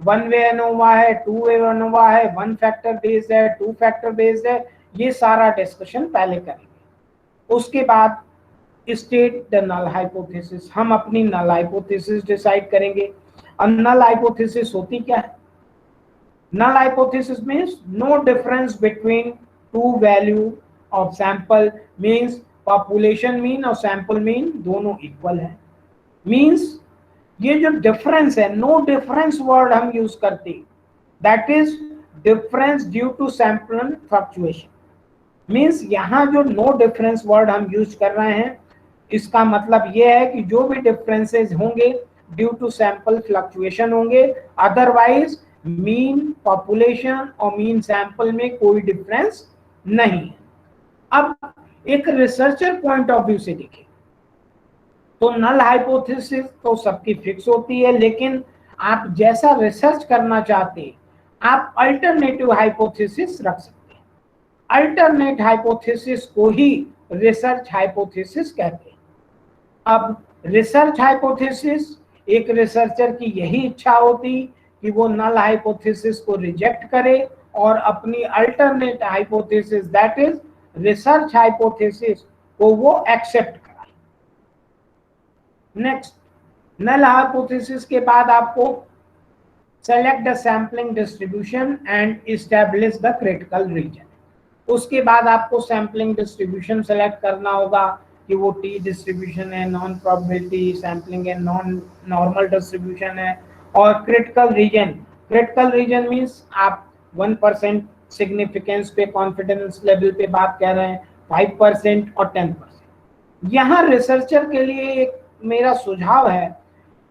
वन वे एनोवा है, टू वे एनोवा है, वन फैक्टर बेस्ड है, टू फैक्टर बेस्ड है, ये सारा डिस्कशन पहले करेंगे। उसके बाद स्टेट द नल हाइपोथेसिस, हम अपनी नल हाइपोथेसिस डिसाइड करेंगे। और नल हाइपोथेसिस होती क्या है? Null hypothesis means no difference between two value of sample, means population mean और सैंपल मीन दोनों इक्वल है। मीन्स ये जो डिफरेंस है, नो डिफरेंस वर्ड हम यूज करते, that is difference due to sample fluctuation. Means यहाँ जो नो डिफरेंस वर्ड हम यूज कर रहे हैं, इसका मतलब ये है कि जो भी डिफरेंसेस होंगे ड्यू टू सैंपल फ्लक्चुएशन होंगे, अदरवाइज मीन पॉपुलेशन और मीन सैंपल में कोई डिफरेंस नहीं है। अब एक रिसर्चर पॉइंट ऑफ व्यू से देखें तो नल हाइपोथेसिस तो सबकी फिक्स होती है, लेकिन आप जैसा रिसर्च करना चाहते हैं आप अल्टरनेटिव हाइपोथेसिस रख सकते हैं। अल्टरनेट हाइपोथेसिस को ही रिसर्च हाइपोथेसिस कहते हैं। अब रिसर्च हाइपोथेसिस, एक रिसर्चर की यही इच्छा होती कि वो नल हाइपोथेसिस को रिजेक्ट करे और अपनी alternate hypothesis that is research hypothesis को वो एक्सेप्ट कराए। नेक्स्ट, नल हाइपोथेसिस के बाद आपको select the sampling distribution and establish the critical reason. उसके बाद आपको सैम्पलिंग डिस्ट्रीब्यूशन सेलेक्ट करना होगा कि वो टी डिस्ट्रीब्यूशन है, नॉन प्रोबेबिलिटी सैम्पलिंग है, नॉन नॉर्मल डिस्ट्रीब्यूशन है, और critical reason. Critical reason means आप 1% सिग्निफिकेंस पे, कॉन्फिडेंस लेवल पे बात कर रहे हैं, 5% और 10%। यहाँ रिसर्चर के लिए एक मेरा सुझाव है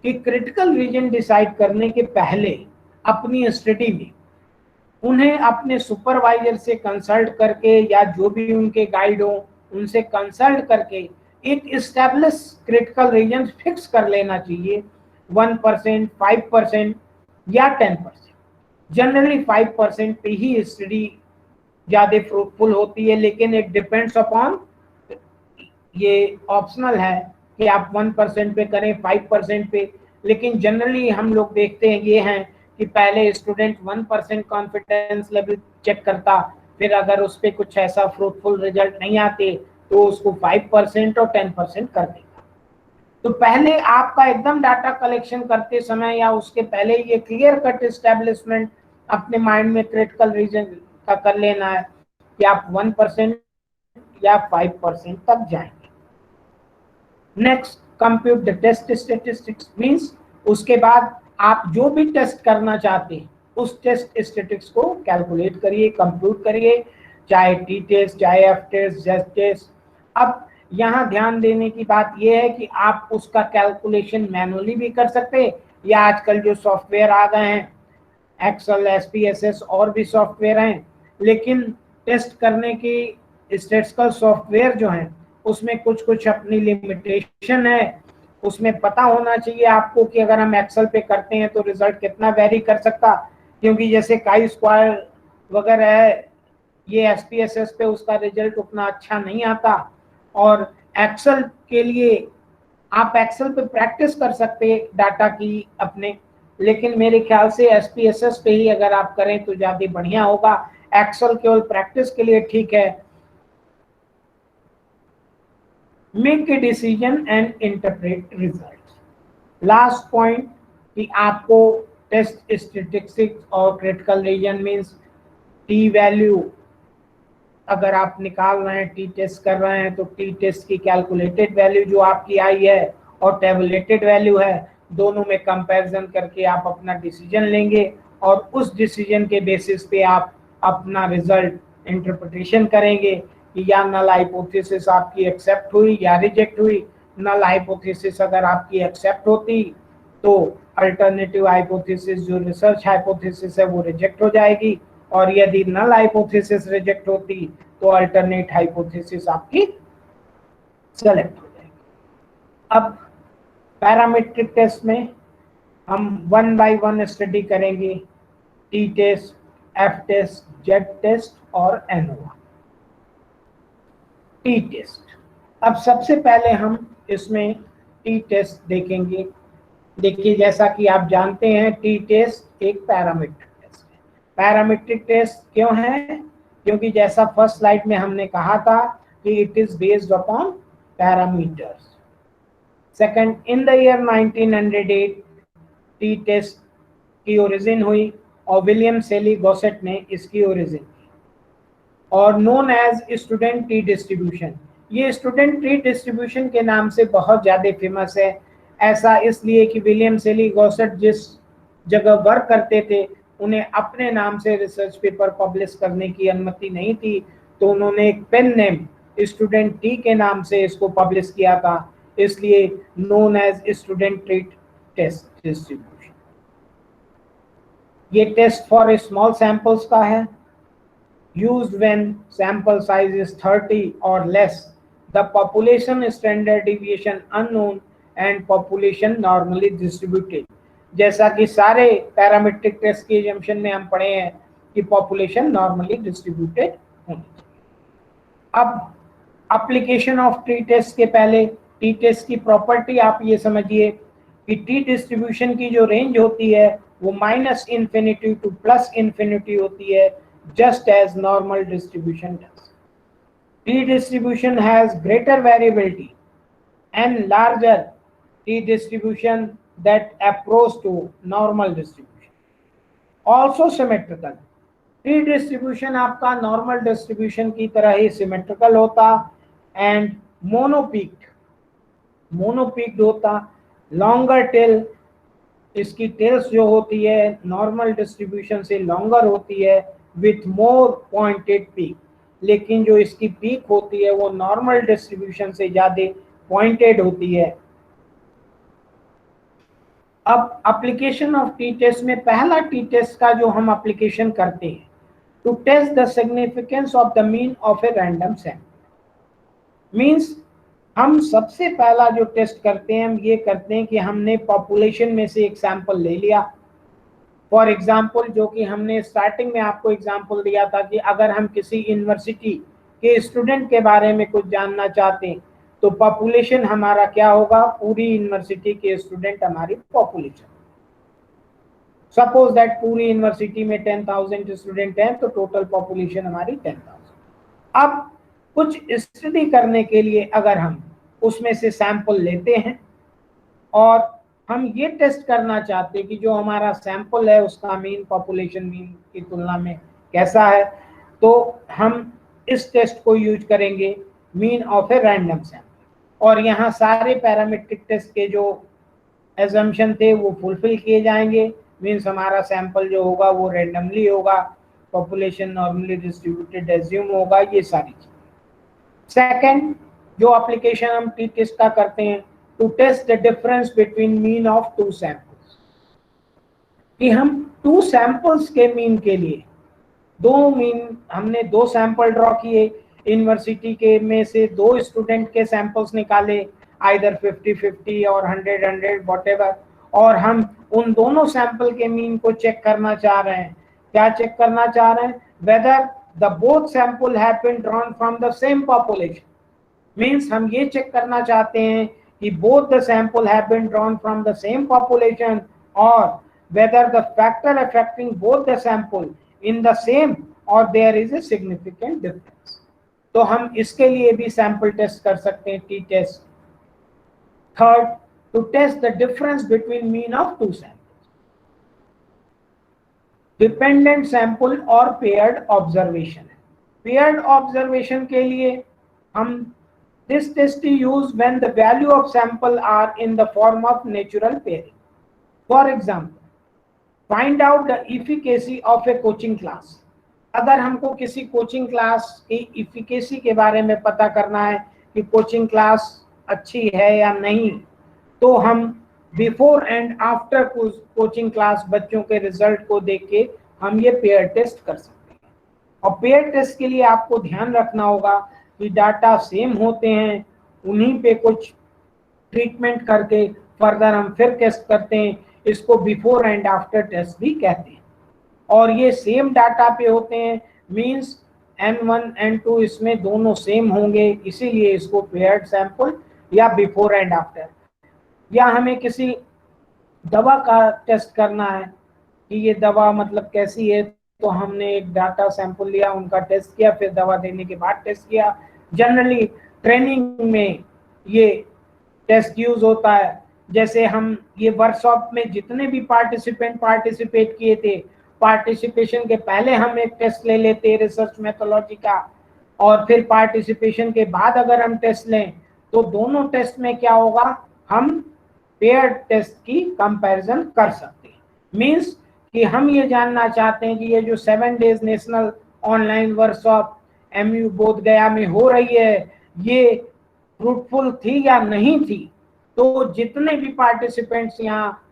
कि क्रिटिकल रीजन डिसाइड करने के पहले अपनी स्टडी में उन्हें अपने सुपरवाइजर से कंसल्ट करके या जो भी उनके गाइड हो उनसे कंसल्ट करके एक एस्टैब्लिश क्रिटिकल रीजन फिक्स कर लेना चाहिए। 1%, 5% या 10%। जनरली 5% पे ही स्टडी ज्यादा फ्रूटफुल होती है, लेकिन इट डिपेंड्स अपॉन, ये ऑप्शनल है कि आप 1% पे करें, 5% पे, लेकिन जनरली हम लोग देखते हैं ये हैं कि पहले स्टूडेंट 1% कॉन्फिडेंस लेवल चेक करता, फिर अगर उस पर कुछ ऐसा फ्रूटफुल रिजल्ट नहीं आते तो उसको 5% और 10% कर देगा। तो पहले आपका एकदम डाटा कलेक्शन करते समय या उसके पहले ये क्लियर कट एस्टेब्लिशमेंट अपने माइंड में क्रिटिकल रीजन का कर लेना है कि आप 1% या 5% तक जाएंगे। Next, compute the test statistics means उसके बाद आप जो भी टेस्ट करना चाहते हैं उस टेस्ट स्टेटिस्टिक्स को कैलकुलेट करिए, कंप्यूट करिए, चाहे टी टेस्ट, चाहे एफ टेस्ट, जेड टेस्ट। अब यहाँ ध्यान देने की बात यह है कि आप उसका कैलकुलेशन मैनुअली भी कर सकते हैं, या आजकल जो सॉफ्टवेयर आ गए हैं एक्सेल, एसपीएसएस और भी सॉफ्टवेयर हैं, लेकिन टेस्ट करने की स्टैटिस्टिकल सॉफ्टवेयर जो है उसमें कुछ कुछ अपनी लिमिटेशन है। उसमें पता होना चाहिए आपको कि अगर हम एक्सेल पे करते हैं तो रिजल्ट कितना वेरी कर सकता, क्योंकि जैसे काई स्क्वायर वगैरह है ये एसपीएसएस पे उसका रिजल्ट उतना अच्छा नहीं आता। और एक्सेल के लिए आप एक्सेल पे प्रैक्टिस कर सकते हैं डाटा की अपने, लेकिन मेरे ख्याल से एसपीएसएस पे ही अगर आप करें तो ज्यादा बढ़िया होगा। एक्सेल केवल प्रैक्टिस के लिए ठीक है। Make a decision and interpret result. Last point कि आपको टेस्ट स्टैटिस्टिक्स और critical reason means T value अगर आप निकाल रहे हैं, टी टेस्ट कर रहे हैं, तो टी टेस्ट की कैलकुलेटेड वैल्यू जो आपकी आई है और टेबुलेटेड वैल्यू है, दोनों में कंपैरिजन करके आप अपना डिसीजन लेंगे और उस डिसीजन के बेसिस पे आप अपना रिजल्ट इंटरप्रिटेशन करेंगे कि या नल हाइपोथेसिस आपकी एक्सेप्ट हुई या रिजेक्ट हुई। नल हाइपोथेसिस अगर आपकी एक्सेप्ट होती तो अल्टरनेटिव हाइपोथेसिस जो रिसर्च हाइपोथेसिस है वो रिजेक्ट हो जाएगी, और यदि नल हाइपोथेसिस रिजेक्ट होती तो अल्टरनेट हाइपोथेसिस आपकी सेलेक्ट हो जाएगी। अब पैरामीट्रिक टेस्ट में हम वन बाय वन स्टडी करेंगे, T test, F test, Z test और एनोवा। टी टेस्ट, अब सबसे पहले हम इसमें टी टेस्ट देखेंगे। देखिए जैसा कि आप जानते हैं टी टेस्ट एक पैरामीट्रिक टेस्ट है। पैरामीट्रिक टेस्ट क्यों है? क्योंकि जैसा फर्स्ट स्लाइड में हमने कहा था कि it is based upon parameters. Second, in the year 1908 T test की ओरिजिन हुई और विलियम सेली गॉसेट ने इसकी ओरिजिन की, और known as student T distribution. ये स्टूडेंट टी डिस्ट्रीब्यूशन के नाम से बहुत ज़्यादा फेमस है। ऐसा इसलिए कि विलियम सेली गॉसेट जिस जगह वर्क करते थे उन्हें अपने नाम से रिसर्च पेपर पब्लिश करने की अनुमति नहीं थी, तो उन्होंने एक पेन नेम स्टूडेंट टी के नाम से इसको पब्लिश किया था, इसलिए known as student T test distribution. ये टेस्ट फॉर स्मॉल सैंपल्स का है। Used when sample size is 30 or less, the population standard deviation unknown and population normally distributed। जैसा कि सारे पैरामीट्रिक टेस्ट की एजम्पशन में हम पढ़े हैं कि पॉपुलेशन नॉर्मली डिस्ट्रीब्यूटेड होनी चाहिए। अब एप्लीकेशन ऑफ टी टेस्ट के पहले टी टेस्ट की प्रॉपर्टी आप ये समझिए कि टी डिस्ट्रीब्यूशन की जो रेंज होती है वो -∞ to +∞ होती है, just as normal distribution does. T distribution has greater variability and larger T distribution that approach to normal distribution. Also symmetrical. T distribution आपका normal distribution की तरह ही symmetrical होता and monopeaked होता, longer tail, इसकी tales जो होती है normal distribution से लॉन्गर होती है विथ मोर पॉइंटेड पीक, लेकिन जो इसकी पीक होती है वो नॉर्मल डिस्ट्रीब्यूशन से ज्यादा पॉइंटेड होती है। अब एप्लीकेशन ऑफ टी टेस्ट में पहला टी टेस्ट का जो हम एप्लीकेशन करते हैं to test the significance of the mean of a random sample. Means हम सबसे पहला जो टेस्ट करते हैं हम ये करते हैं कि हमने पॉपुलेशन में से एक सैंपल ले लिया। फॉर एग्जाम्पल, जो कि हमने स्टार्टिंग में आपको एग्जाम्पल दिया था कि अगर हम किसी यूनिवर्सिटी के स्टूडेंट के बारे में कुछ जानना चाहते हैं तो पॉपुलेशन हमारा क्या होगा, पूरी यूनिवर्सिटी के स्टूडेंट हमारी पॉपुलेशन। सपोज दैट पूरी यूनिवर्सिटी में 10,000 स्टूडेंट हैं तो टोटल पॉपुलेशन हमारी 10,000। अब कुछ स्टडी करने के लिए अगर हम उसमें से सैंपल लेते हैं और हम ये टेस्ट करना चाहते हैं कि जो हमारा सैंपल है उसका मीन पॉपुलेशन मीन की तुलना में कैसा है, तो हम इस टेस्ट को यूज करेंगे mean of a random sample. और यहाँ सारे पैरामीट्रिक टेस्ट के जो एजम्पशन थे वो फुलफिल किए जाएंगे। मीन्स हमारा सैंपल जो होगा वो रैंडमली होगा, पॉपुलेशन नॉर्मली डिस्ट्रीब्यूटेड एज्यूम होगा, ये सारी चीजें। सेकेंड जो एप्लीकेशन हम टी टेस्ट का करते हैं to test the difference between mean of two samples, कि हम टू सैंपल्स के मीन के लिए हमने 2 सैंपल ड्रॉ किए, यूनिवर्सिटी के में से 2 स्टूडेंट के सैंपल्स निकाले, आइदर 50-50 और 100-100 व्हाटएवर, और हम उन दोनों सैंपल के मीन को चेक करना चाह रहे हैं। क्या चेक करना चाह रहे हैं? Whether the both sample have been drawn from the same population. Means हम ये चेक करना चाहते हैं कि both the sample have been drawn from the same population, or whether the factor affecting both the sample in the same or there is a significant difference. तो हम इसके लिए भी सैंपल टेस्ट कर सकते हैं, T test. Third, to test the difference between mean of 2 samples, dependent sample और paired observation। paired observation के लिए हम this test is used when the value of sample are in the form of natural pairing. For example, find out the efficacy of a coaching class। अगर हमको किसी coaching class की efficacy के बारे में पता करना है कि कोचिंग क्लास अच्छी है या नहीं, तो हम before and after coaching class बच्चों के रिजल्ट को देख के हम ये पेयर टेस्ट कर सकते हैं। और पेयर टेस्ट के लिए आपको ध्यान रखना होगा कि डाटा सेम होते हैं, उन्हीं पे कुछ ट्रीटमेंट करके फर्दर हम फिर टेस्ट करते हैं, इसको बिफोर एंड आफ्टर टेस्ट भी कहते हैं। और ये सेम डाटा पे होते हैं, मींस N1 N2 इसमें दोनों सेम होंगे, इसीलिए इसको पेयर्ड सैंपल या बिफोर एंड आफ्टर। या हमें किसी दवा का टेस्ट करना है कि ये दवा मतलब कैसी है, तो हमने एक डाटा सैंपल लिया, उनका टेस्ट किया, फिर दवा देने के बाद टेस्ट किया। जनरली ट्रेनिंग में ये टेस्ट यूज होता है। जैसे हम ये वर्कशॉप में जितने भी पार्टिसिपेट किए थे, पार्टिसिपेशन के पहले हम एक टेस्ट ले लेते रिसर्च मेथोलॉजी का, और फिर पार्टिसिपेशन के बाद अगर हम टेस्ट लें तो दोनों टेस्ट में क्या होगा, हम पेयर टेस्ट की कंपैरिजन कर सकते हैं। मींस कि हम ये जानना चाहते हैं कि ये जो 7 days national online workshop MU बोध गया में हो रही है, ये फ्रूटफुल थी या नहीं थी। तो जितने भी पार्टिसिपेंट्स यहाँ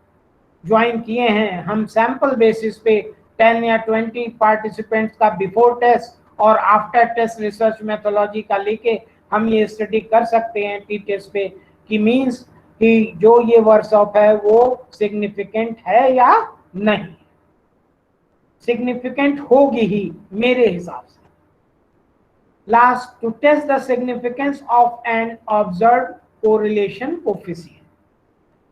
ज्वाइन किए हैं, हम सैंपल बेसिस पे 10 या 20 पार्टिसिपेंट्स का बिफोर टेस्ट और आफ्टर टेस्ट रिसर्च मेथोलॉजी का लेके हम ये स्टडी कर सकते हैं टी टेस्ट पे, कि मींस कि जो ये वर्कशॉप है वो सिग्निफिकेंट है या नहीं। सिग्निफिकेंट होगी ही मेरे हिसाब से। Last, to test the significance of an observed correlation coefficient.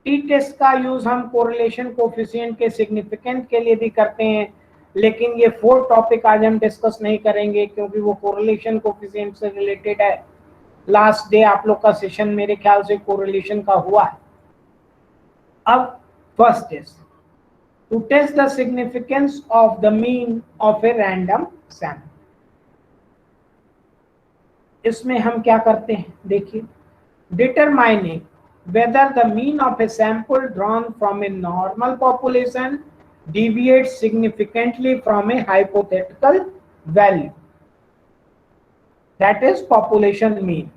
T test का यूज हम कोरिलेशन कोफिशिएंट के सिग्निफिकेंट के लिए भी करते हैं, लेकिन ये 4 टॉपिक आज हम डिस्कस नहीं करेंगे क्योंकि वो कोरिलेशन कोफिशिएंट से रिलेटेड है। लास्ट डे आप लोग का सेशन मेरे ख्याल से कोरिलेशन का हुआ है। अब first test, to test the significance of the mean of a random sample. इसमें हम क्या करते हैं, देखिए, determining whether the mean of a sample drawn from a normal population deviates significantly from a hypothetical value, that is population mean,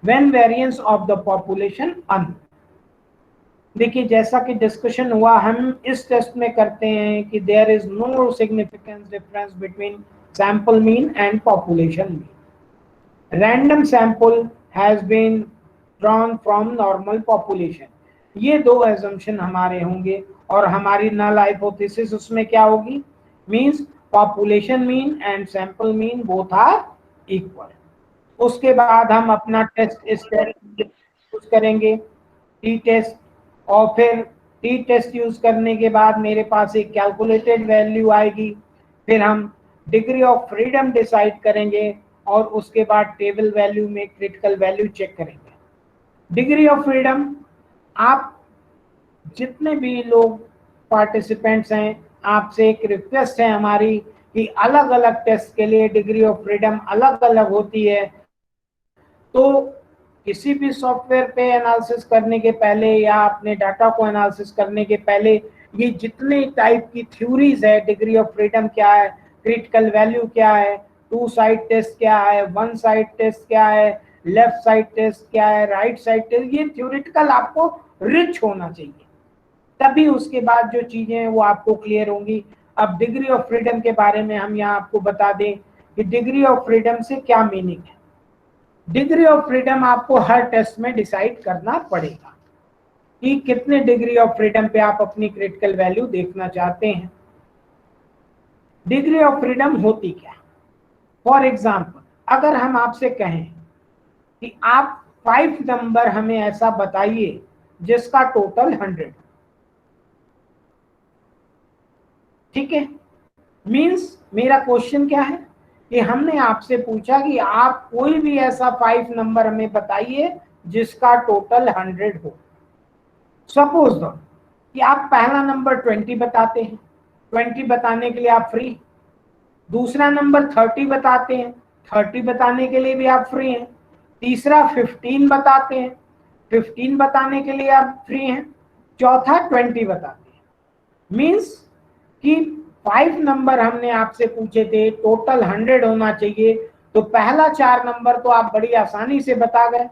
when variance of the population unknown। देखिए, जैसा कि discussion हुआ, हम इस टेस्ट में करते हैं कि there is no significant difference between sample mean and population mean। Random sample has been drawn from normal population। ये 2 assumption हमारे होंगे और हमारी null hypothesis उसमें क्या होगी, means population mean and sample mean both are equal। उसके बाद हम अपना टेस्ट यूज करेंगे टी टेस्ट, और फिर टी टेस्ट यूज करने के बाद मेरे पास एक कैलकुलेटेड वैल्यू आएगी, फिर हम डिग्री ऑफ फ्रीडम डिसाइड करेंगे और उसके बाद टेबल वैल्यू में क्रिटिकल वैल्यू चेक करेंगे। डिग्री ऑफ फ्रीडम, आप जितने भी लोग पार्टिसिपेंट्स हैं, आपसे एक रिक्वेस्ट है हमारी कि अलग अलग टेस्ट के लिए डिग्री ऑफ फ्रीडम अलग अलग होती है। तो किसी भी सॉफ्टवेयर पे एनालिसिस करने के पहले या अपने डाटा को एनालिसिस करने के पहले ये जितने टाइप की थ्योरीज है, डिग्री ऑफ फ्रीडम क्या है, क्रिटिकल वैल्यू क्या है, 2 साइड टेस्ट क्या है, 1 साइड टेस्ट क्या है, लेफ्ट साइड टेस्ट क्या है, राइट साइड टेस्ट, ये थ्योरेटिकल आपको रिच होना चाहिए, तभी उसके बाद जो चीजें हैं वो आपको क्लियर होंगी। अब डिग्री ऑफ फ्रीडम के बारे में हम यहाँ आपको बता दें कि डिग्री ऑफ फ्रीडम से क्या मीनिंग है। डिग्री ऑफ फ्रीडम आपको हर टेस्ट में डिसाइड करना पड़ेगा कि कितने डिग्री ऑफ फ्रीडम पे आप अपनी क्रिटिकल वैल्यू देखना चाहते हैं। डिग्री ऑफ फ्रीडम होती क्या? फॉर एग्जाम्पल, अगर हम आपसे कहें कि आप 5 नंबर हमें ऐसा बताइए जिसका टोटल 100, ठीक है, मीन्स मेरा क्वेश्चन क्या है कि हमने आपसे पूछा कि आप कोई भी ऐसा 5 नंबर हमें बताइए जिसका टोटल 100 हो। सपोज दो कि आप पहला नंबर 20 बताते हैं, 20 बताने के लिए आप फ्री। दूसरा नंबर 30 बताते हैं, 30 बताने के लिए भी आप फ्री हैं। तीसरा 15 बताते हैं, 15 बताने के लिए आप फ्री हैं। चौथा 20 बताते हैं। मीन्स कि 5 नंबर हमने आपसे पूछे थे, टोटल 100 होना चाहिए, तो पहला 4 नंबर तो आप बड़ी आसानी से बता गए,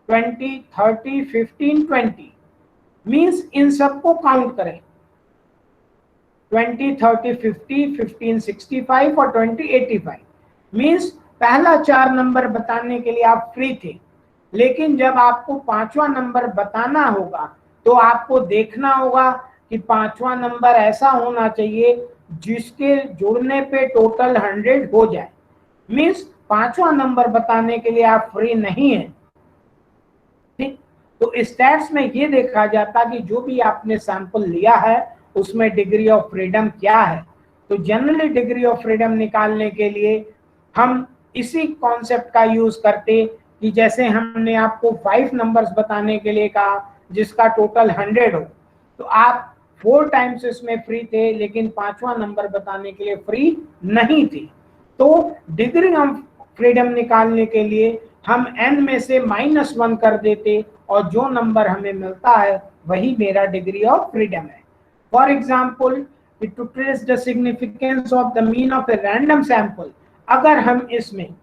20, 30, 15, 20। मीन्स इन सबको काउंट करें, 20, 30, 50, 15, 65 और 20, 85। मीन्स पहला 4 नंबर बताने के लिए आप फ्री थे, लेकिन जब आपको 5वां नंबर बताना होगा तो आपको देखना होगा कि 5वां नंबर ऐसा होना चाहिए जिसके जुड़ने पे टोटल 100 हो जाए। मीन्स 5वां नंबर बताने के लिए आप फ्री नहीं है, ठीक। तो स्टैट्स में ये देखा जाता कि जो भी आपने सैंपल लिया है उसमें डिग्री ऑफ फ्रीडम क्या है। तो जनरली डिग्री ऑफ फ्रीडम निकालने के लिए हम इसी कॉन्सेप्ट का यूज करते कि जैसे हमने आपको 5 नंबर्स बताने के लिए कहा जिसका टोटल 100 हो, तो आप 4 टाइम्स इसमें फ्री थे, लेकिन 5वां नंबर बताने के लिए फ्री नहीं थे। तो डिग्री ऑफ फ्रीडम निकालने के लिए हम n में से -1 कर देते और जो नंबर हमें मिलता है वही मेरा डिग्री ऑफ फ्रीडम है। For example, to trace the significance of the mean of a random sample, अगर हम इसमें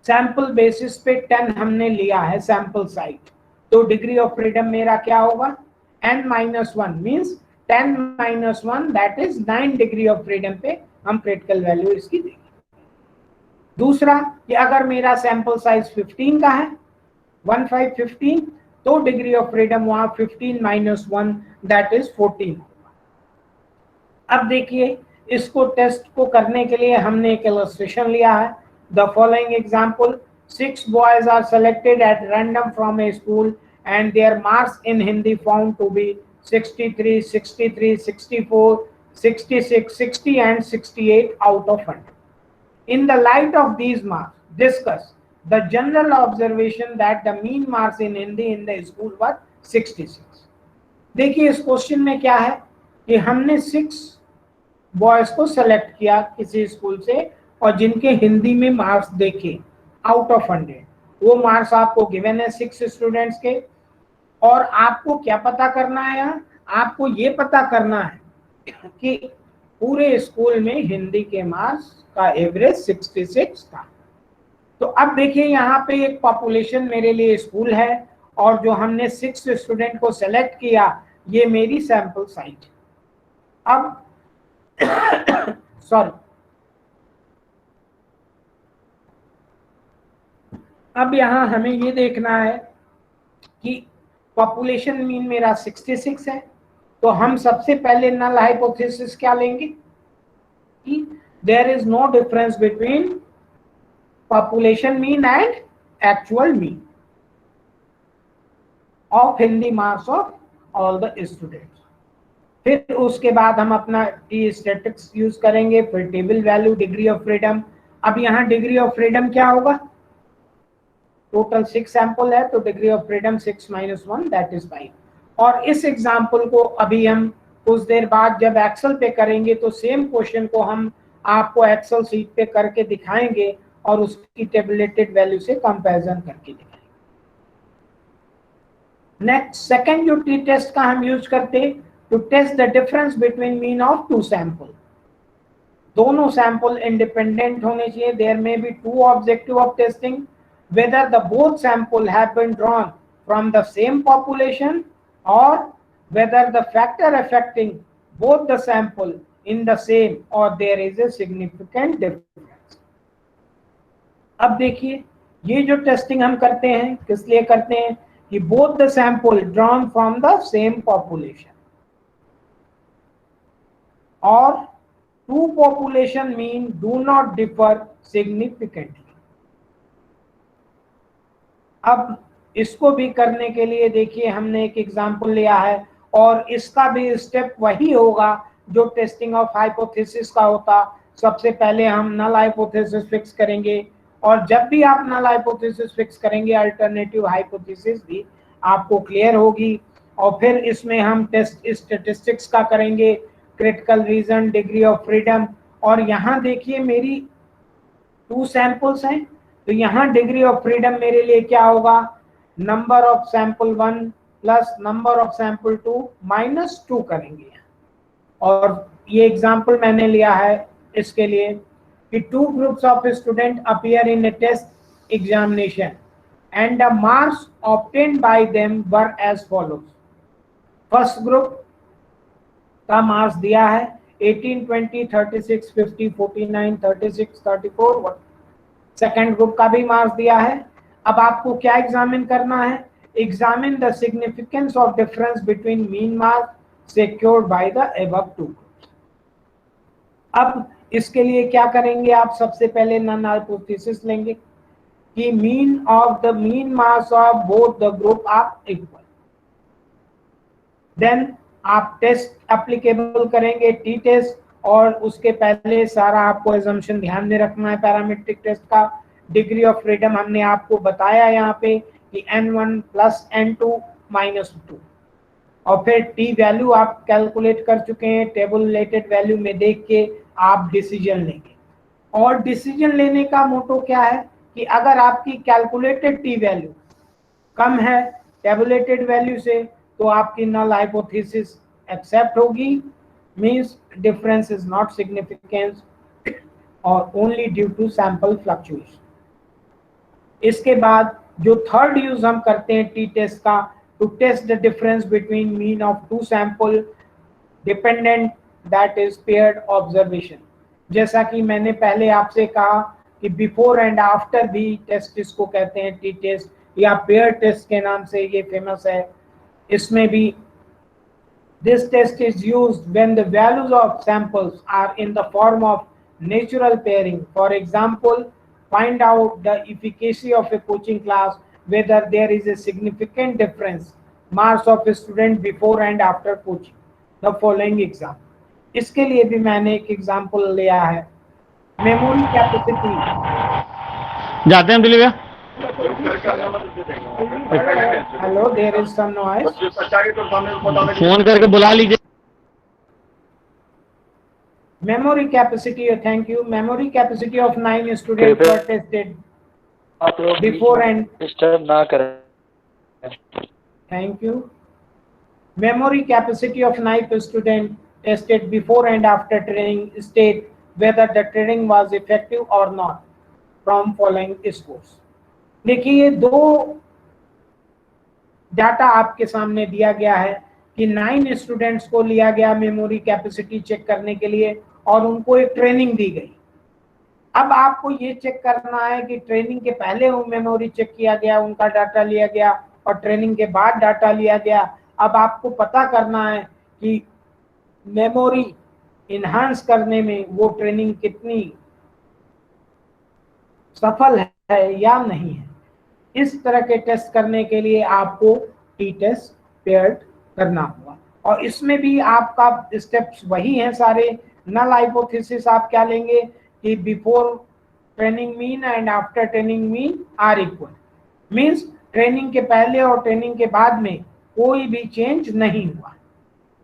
सैंपल बेसिस पे 10 हमने लिया है सैंपल साइज, तो डिग्री ऑफ फ्रीडम मेरा क्या होगा? n-1 means 10 - 1 that is 9 degree of freedom पे हम क्रिटिकल वैल्यू इसकी देंगे। दूसरा कि अगर मेरा सैंपल साइज 15 का है, 15, तो डिग्री ऑफ फ्रीडम वहां 15 - 1 दैट इज 14। अब देखिए, इसको टेस्ट को करने के लिए हमने एक इलस्ट्रेशन लिया है। The following example, 6 boys are selected at random from a school and their marks in Hindi found to be 63, 63, 64, 66, 60 and 68 out of 100. In the light of these marks, discuss the general observation that the mean marks in Hindi in the school was 66. देखिए इस question में क्या है कि हमने 6 boys को select किया किसी स्कूल से और जिनके हिंदी में मार्क्स देखे आउट ऑफ 100। वो मार्क्स आपको गिवन है 6 स्टूडेंट्स के, और आपको क्या पता करना है? यहाँ आपको ये पता करना है कि पूरे स्कूल में हिंदी के मार्क्स का एवरेज 66 था। तो अब देखिए यहाँ पे एक पॉपुलेशन मेरे लिए स्कूल है और जो हमने 6 स्टूडेंट को सेलेक्ट किया ये मेरी सैंपल साइज। अब सॉरी, अब यहाँ हमें ये देखना है कि पॉपुलेशन मीन मेरा 66 है, तो हम सबसे पहले नल हाइपोथेसिस क्या लेंगे कि there is no difference between population mean and actual mean of Hindi marks of all the students. फिर उसके बाद हम अपना टी स्टैटिस्टिक्स यूज करेंगे, फिर table value, degree of freedom. अब यहाँ डिग्री ऑफ फ्रीडम क्या होगा? टोटल 6 सैंपल है तो degree of freedom 6 - 1 that is 5। और इस एग्जांपल को अभी हम कुछ देर बाद जब एक्सेल पे करेंगे तो सेम क्वेश्चन को हम आपको एक्सेल सीट पे करके दिखाएंगे और उसकी टेबुलेटेड वैल्यू से कंपैरिजन करके दिखाएंगे। नेक्स्ट, सेकंड जो टी टेस्ट का हम यूज करते to test the difference between mean of 2 sample. दोनों सैंपल इंडिपेंडेंट होने चाहिए। There may be 2 objective of testing, whether the both sample have been drawn from the same population or whether the factor affecting both the sample in the same or there is a significant difference. अब देखिए, ये जो testing हम करते हैं किस लिए करते हैं कि both the sample drawn from the same population or two population mean do not differ significantly. अब इसको भी करने के लिए देखिए हमने एक एग्जांपल लिया है और इसका भी स्टेप वही होगा जो टेस्टिंग ऑफ हाइपोथेसिस का होता। सबसे पहले हम नल हाइपोथेसिस फिक्स करेंगे और जब भी आप नल हाइपोथेसिस फिक्स करेंगे अल्टरनेटिव हाइपोथेसिस भी आपको क्लियर होगी और फिर इसमें हम टेस्ट स्टैटिस्टिक्स का करेंगे, critical reason, degree of freedom. और यहाँ देखिए मेरी 2 सैंपल्स हैं तो यहाँ डिग्री ऑफ फ्रीडम मेरे लिए क्या होगा, number of sample 1 plus number of sample 2 minus 2 करेंगे। और ये एग्जांपल मैंने लिया है इसके लिए कि 2 groups of student appear in a test examination and the marks obtained by them were as follows. First group का मार्क्स दिया है 18, 20, 36, 50, 49, 36, 34। सेकेंड ग्रुप का भी मार्क्स दिया है। अब आपको क्या एग्जामिन करना है, examine the significance of difference between mean marks secured by the above 2 groups. अब इसके लिए क्या करेंगे, आप सबसे पहले नन हाइपोथेसिस लेंगे कि mean of the mean marks of both the group are equal. Then आप टेस्ट एप्लीकेबल करेंगे टी टेस्ट और उसके पहले सारा आपको एजम्पशन ध्यान में रखना है पैरामीट्रिक टेस्ट का। डिग्री ऑफ फ्रीडम हमने आपको बताया यहाँ पे कि n1 प्लस n2 माइनस 2 और फिर टी वैल्यू आप कैलकुलेट कर चुके हैं, टेबुलेटेड वैल्यू में देख के आप डिसीजन लेंगे। और डिसीजन लेने का मोटो क्या है कि अगर आपकी कैलकुलेटेड टी वैल्यू कम है टेबुलेटेड वैल्यू से तो आपकी नल हाइपोथेसिस एक्सेप्ट होगी, means difference is not significant और only due to sample fluctuation. इसके बाद जो थर्ड यूज हम करते हैं टी टेस्ट का, to test the difference between mean of 2 sample dependent that is paired observation. जैसा कि मैंने पहले आपसे कहा कि बिफोर एंड आफ्टर भी टेस्ट इसको कहते हैं टी टेस्ट या पेयर टेस्ट के नाम से ये फेमस है। इसमें भी this test is used when the values of samples are in the form of natural pairing. For example, find out the efficacy of a coaching class whether there is a significant difference marks of a student before and after coaching. The following example. इसके लिए भी मैंने एक example लिया है, memory capacity. जाते हैं दिलीप भैया। Hello, there is some noise. Phone करके बुला लीजिए। Memory capacity, thank you. Memory capacity of 9 students were tested before and disturb ना करें। thank you. Memory capacity of 9 students tested before and after training state whether the training was effective or not from following scores. देखिए, 2 data आपके सामने दिया गया है कि 9 students को लिया गया मेमोरी कैपेसिटी चेक करने के लिए और उनको एक ट्रेनिंग दी गई। अब आपको ये चेक करना है कि ट्रेनिंग के पहले वो मेमोरी चेक किया गया, उनका डाटा लिया गया और ट्रेनिंग के बाद डाटा लिया गया। अब आपको पता करना है कि मेमोरी इन्हांस करने में वो ट्रेनिंग कितनी सफल है या नहीं है। इस तरह के टेस्ट करने के लिए आपको टी टेस्ट पेयर्ड करना होगा और इसमें भी आपका स्टेप्स वही हैं सारे। नल हाइपोथेसिस आप क्या लेंगे कि before training mean and after training mean are equal, means training के पहले और ट्रेनिंग के बाद में कोई भी चेंज नहीं हुआ।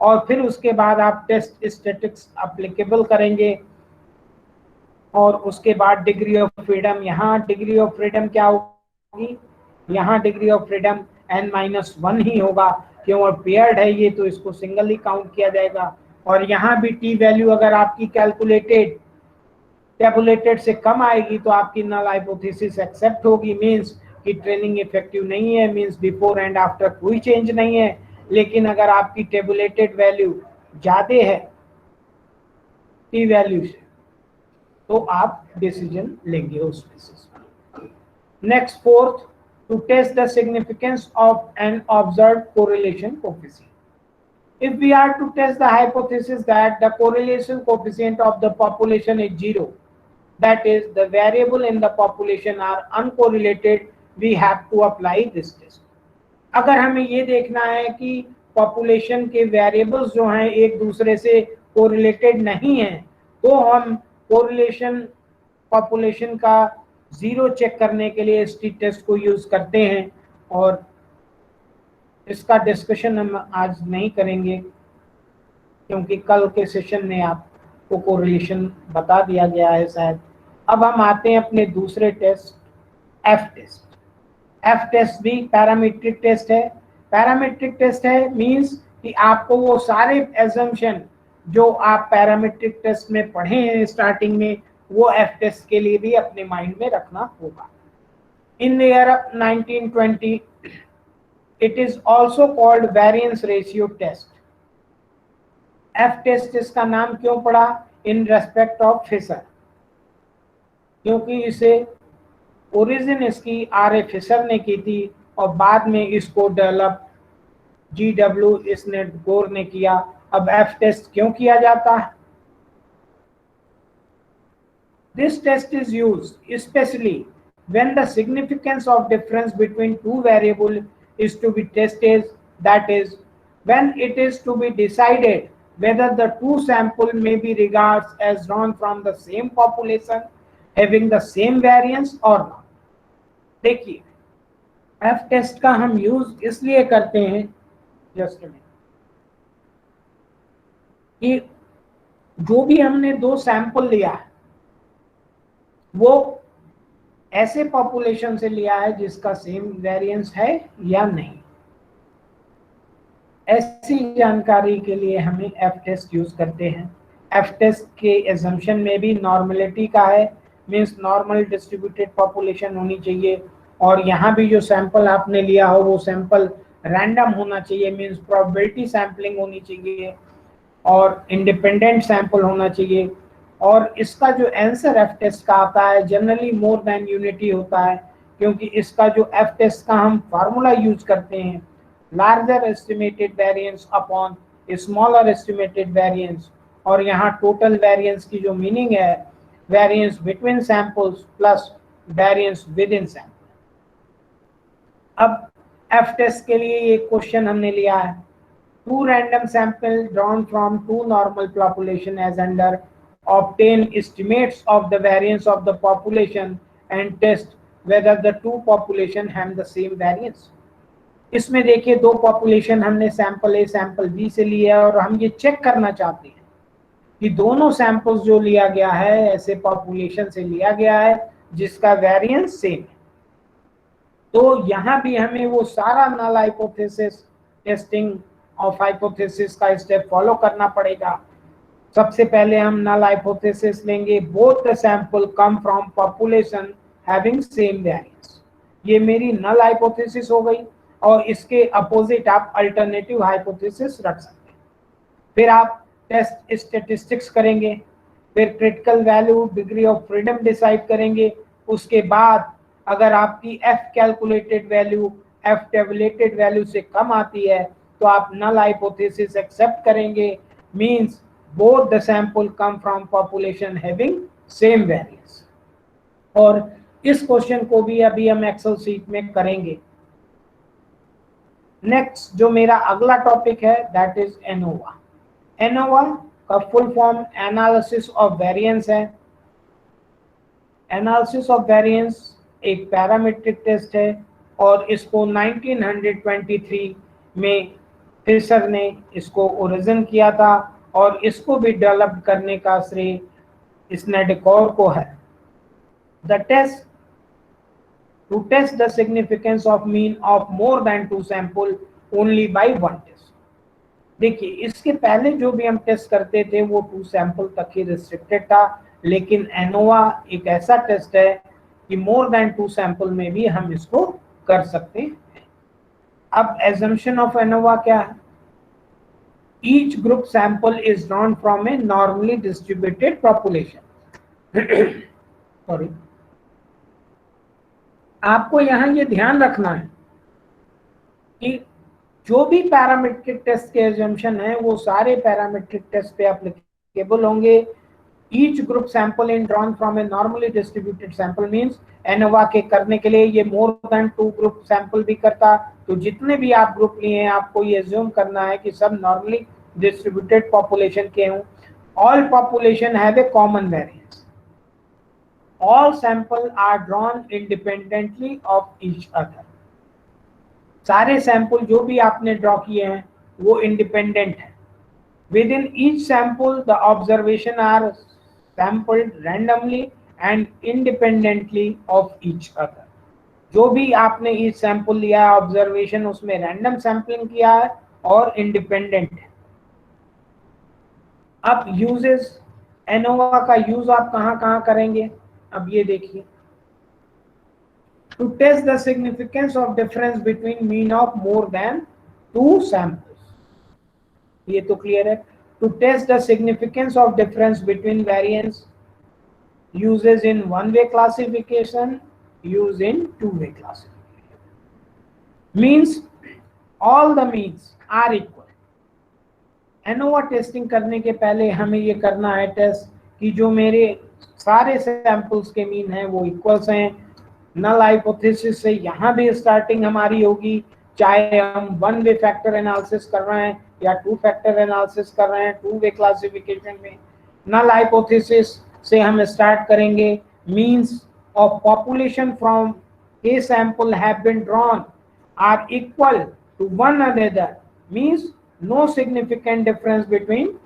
और फिर उसके बाद आप टेस्ट स्टैटिस्टिक्स एप्लीकेबल करेंगे और उसके बाद डिग्री ऑफ फ्रीडम। यहाँ डिग्री ऑफ फ्रीडम क्या होगी, यहाँ डिग्री ऑफ फ्रीडम n-1 ही होगा, क्यों पेयर्ड है ये तो इसको सिंगल ही काउंट किया जाएगा। और यहाँ भी टी वैल्यू अगर आपकी कैलकुलेटेड टेबुलेटेड से कम आएगी तो आपकी नल हाइपोथेसिस एक्सेप्ट होगी, मींस कि ट्रेनिंग इफेक्टिव नहीं है, मींस बिफोर एंड आफ्टर कोई चेंज नहीं है। लेकिन अगर आपकी टेबुलेटेड वैल्यू ज़्यादा है की वैल्यू से, तो आप डिसीजन लेंगे उस बेसिस पर। Next fourth, to test the significance of an observed correlation coefficient. If we are to test the hypothesis that the correlation coefficient of the population is 0, that is the variable in the population are uncorrelated, we have to apply this test. अगर हमें ये देखना है कि population के variables जो हैं एक दूसरे से कोरिलेटेड नहीं हैं, तो हम कोरिलेशन पॉपुलेशन का 0 चेक करने के लिए इस टेस्ट को यूज करते हैं। और इसका डिस्कशन हम आज नहीं करेंगे क्योंकि कल के सेशन में आपको कोरिलेशन बता दिया गया है शायद। अब हम आते हैं अपने दूसरे test, F test. F test भी पैरामीट्रिक टेस्ट है। पैरामीट्रिक टेस्ट है मींस कि आपको वो सारे एजम्पशन जो आप पैरामीट्रिक टेस्ट में पढ़े हैं स्टार्टिंग में, वो एफ टेस्ट के लिए भी अपने माइंड में रखना होगा। इन the year of 1920 it is also called variance ratio test. F test इसका नाम क्यों पड़ा? In respect of फिशर, क्योंकि इसे ओरिजिन इसकी आर फिशर ने की थी और बाद में इसको डेवलप GW इसनेटगोर ने किया। अब F टेस्ट क्यों किया जाता है? This test is used especially when the significance of difference between two variables is to be tested, that is, when it is to be decided whether the two samples may be regarded as drawn from the same population having the same variance or not. देखिए, F test का हम use इसलिए करते हैं just कि जो भी हमने 2 सैंपल लिया है वो ऐसे पॉपुलेशन से लिया है जिसका सेम वेरिएंस है या नहीं। ऐसी जानकारी के लिए हमें एफ टेस्ट यूज करते हैं। एफ टेस्ट के एजम्पशन में भी नॉर्मलिटी का है, मींस नॉर्मल डिस्ट्रीब्यूटेड पॉपुलेशन होनी चाहिए, और यहाँ भी जो सैंपल आपने लिया हो वो सैंपल रैंडम होना चाहिए, मींस प्रोबेबिलिटी सैंपलिंग होनी चाहिए और इंडिपेंडेंट सैंपल होना चाहिए। और इसका जो आंसर एफ टेस्ट का आता है जनरली मोर देन यूनिटी होता है, क्योंकि इसका जो एफ टेस्ट का हम फार्मूला यूज करते हैं, larger estimated variance upon smaller estimated variance, और यहाँ टोटल वेरिएंस की जो मीनिंग है variance between samples plus variance with in sample. अब एफ टेस्ट के लिए एक क्वेश्चन हमने लिया है, 2 random samples drawn from 2 normal population as under obtain estimates of the variance of the population and test whether the 2 population have the same variance. इसमें देखिए 2 population हमने सैंपल ए सैंपल बी से लिया है और हम ये चेक करना चाहते हैं कि दोनों सैंपल्स जो लिया गया है ऐसे पॉपुलेशन से लिया गया है जिसका वेरिएंस सेम है। तो यहाँ भी हमें वो सारा null hypothesis testing of hypothesis का स्टेप फॉलो करना पड़ेगा। सबसे पहले हम नल हाइपोथेसिस लेंगे, both the sample come from population having same variance. ये मेरी नल हाइपोथेसिस हो गई और इसके अपोजिट आप अल्टरनेटिव हाइपोथेसिस रख सकते हैं। फिर आप टेस्ट स्टैटिस्टिक्स करेंगे, फिर critical value degree of freedom decide करेंगे। उसके बाद अगर आपकी F calculated value F tabulated value से कम आती है तो आप नल हाइपोथेसिस एक्सेप्ट करेंगे, means both the sample come from population having same variance। और इस क्वेश्चन को भी अभी हम एक्सेल सीट में करेंगे। नेक्स्ट जो मेरा अगला टॉपिक है दैट इज एनोवा। एनोवा का full form analysis of variance है। एनालिसिस ऑफ वेरिएंस एक पैरामीट्रिक टेस्ट है और इसको 1923 में फिशर ने इसको ओरिजिन किया था और इसको भी डेवलप करने का श्रेय स्नेटगोर को है। The test to test the significance of mean of more than 2 sample only by 1 test. देखिए इसके पहले जो भी हम टेस्ट करते थे वो 2 सैंपल तक ही रिस्ट्रिक्टेड था, लेकिन एनोवा एक ऐसा टेस्ट है कि मोर देन 2 सैंपल में भी हम इसको कर सकते हैं। अब एजम्पशन ऑफ एनोवा क्या है? each group sample is drawn from a normally distributed population. Sorry, आपको यहां ये ध्यान रखना है कि जो भी पैरामीट्रिक टेस्ट के एजम्पशन है वो सारे पैरामीट्रिक टेस्ट पे एप्लीकेबल होंगे. Each group sample in drawn from A normally distributed sample means ANOVA के करने के लिए ये मोर देन 2 ग्रुप सैंपल भी करता. तो जितने भी आप ग्रुप लिए हैं आपको ये अज्यूम करना है कि सब नॉर्मली डिस्ट्रीब्यूटेड पॉपुलेशन के हों. All population have a common variance. All sample are drawn independently of each other. सारे सैंपल जो भी आपने ड्रॉ किए हैं वो इंडिपेंडेंट है. Within each sample the observation are sampled randomly and independently of each other. जो भी आपने ईच सैंपल लिया है ऑब्जर्वेशन उसमें रैंडम सैंपलिंग किया है और इंडिपेंडेंट है. अब यूजेस, एनोवा का यूज आप कहाँ कहाँ करेंगे अब ये देखिए. To test the significance of difference between mean of more than 2 samples. ये तो क्लियर है. To test the significance of difference between variance, uses in one-way classification, use in two-way classification. Means all the means are equal. ANOVA testing करने के पहले हमें ये करना है टेस्ट कि जो मेरे सारे सैंपल्स के मीन हैं वो इक्वल्स हैं. नल हाइपोथेसिस से यहाँ भी स्टार्टिंग हमारी होगी, चाहे हम 1 वे फैक्टर एनालिसिस कर रहे हैं या 2 फैक्टर एनालिसिस कर रहे हैं 2 वे क्लासिफिकेशन में. नल हाइपोथेसिस से हम स्टार्ट करेंगे. Means of population from a sample have been drawn are equal to one another, means no significant difference between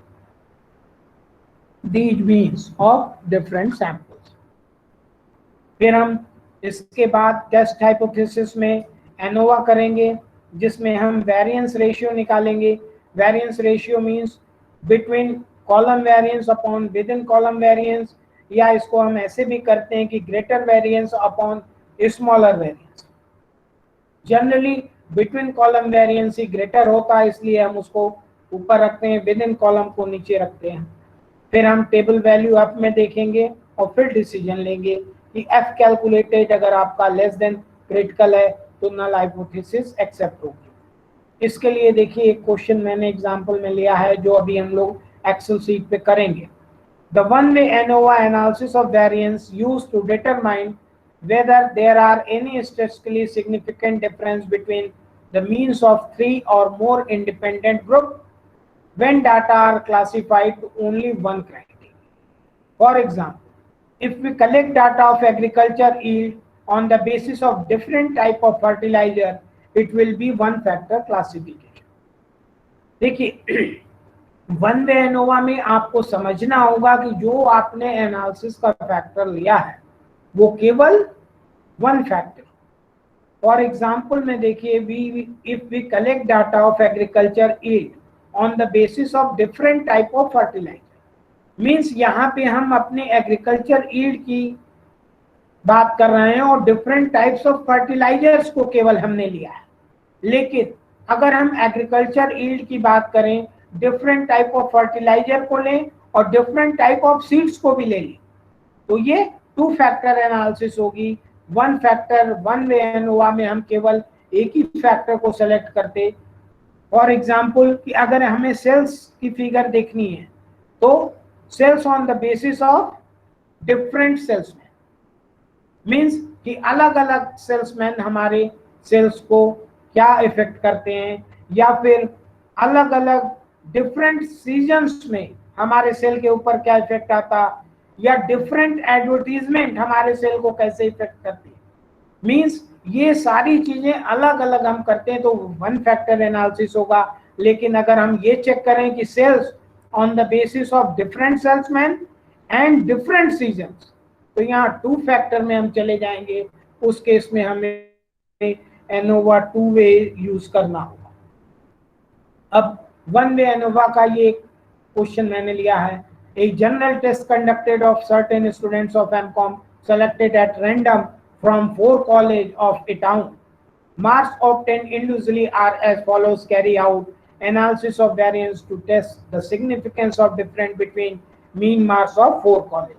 these means of different samples. फिर हम इसके बाद टेस्ट हाइपोथेसिस में एनोवा करेंगे जिसमें हम वेरिएंस रेशियो निकालेंगे. Variance ratio means between column variance upon within column variance, या इसको हम ऐसे भी करते हैं कि greater variance upon smaller variance. Generally between column variance ही ग्रेटर होता है इसलिए हम उसको ऊपर रखते हैं, विद इन कॉलम को नीचे रखते हैं. फिर हम टेबल वैल्यू अप में देखेंगे और फिर डिसीजन लेंगे कि एफ कैलकुलेटेड अगर आपका लेस देन क्रिटिकल है तो नल हाइपोथेसिस एक्सेप्ट होगी. इसके लिए देखिए एक क्वेश्चन मैंने एग्जांपल में लिया है जो अभी हम लोग एक्सेल शीट पे करेंगे. The one way ANOVA analysis of variance used to determine whether there are any statistically significant difference between the means of 3 or more independent groups when data are classified to only one criteria. For example, if we collect data of agriculture yield on the basis of different type of fertilizer, it will be one factor classification. देखिए one way ANOVA में आपको समझना होगा कि जो आपने analysis का factor लिया है वो केवल वन फैक्टर. फॉर एग्जाम्पल में देखिए if we collect data of agriculture yield on the basis of different type of fertiliser, means यहाँ पे हम अपने एग्रीकल्चर यील्ड की बात कर रहे हैं और डिफरेंट टाइप्स ऑफ फर्टिलाइजर्स को केवल हमने लिया है. लेकिन अगर हम एग्रीकल्चर यील्ड की बात करें, डिफरेंट टाइप ऑफ फर्टिलाइजर को लें और डिफरेंट टाइप ऑफ सीड्स को भी ले लें, तो ये 2 फैक्टर एनालिसिस होगी. One factor one way ANOVA में हम केवल एक ही फैक्टर को सेलेक्ट करते. फॉर एग्जाम्पल कि अगर हमें सेल्स की फिगर देखनी है तो sales on the basis of different salesman, means कि अलग अलग सेल्समैन हमारे सेल्स को क्या इफेक्ट करते हैं, या फिर अलग अलग डिफरेंट सीजन्स में हमारे सेल के ऊपर क्या इफेक्ट आता, या डिफरेंट एडवर्टीजमेंट हमारे सेल को कैसे इफेक्ट करती है. मींस ये सारी चीजें अलग अलग हम करते हैं तो वन फैक्टर एनालिसिस होगा. लेकिन अगर हम ये चेक करें कि sales on the basis of different salesman and different seasons, तो यहाँ 2 फैक्टर में हम चले जाएंगे. उस केस में हमें एनोवा 2 वे यूज करना होगा. अब वन वे एनोवा का ये क्वेश्चन मैंने लिया है. A general test conducted of certain students of MCOM selected at random from 4 colleges of a town. Marks obtained individually are as follows. Carry out analysis of variance to test the significance of difference between mean marks of 4 college।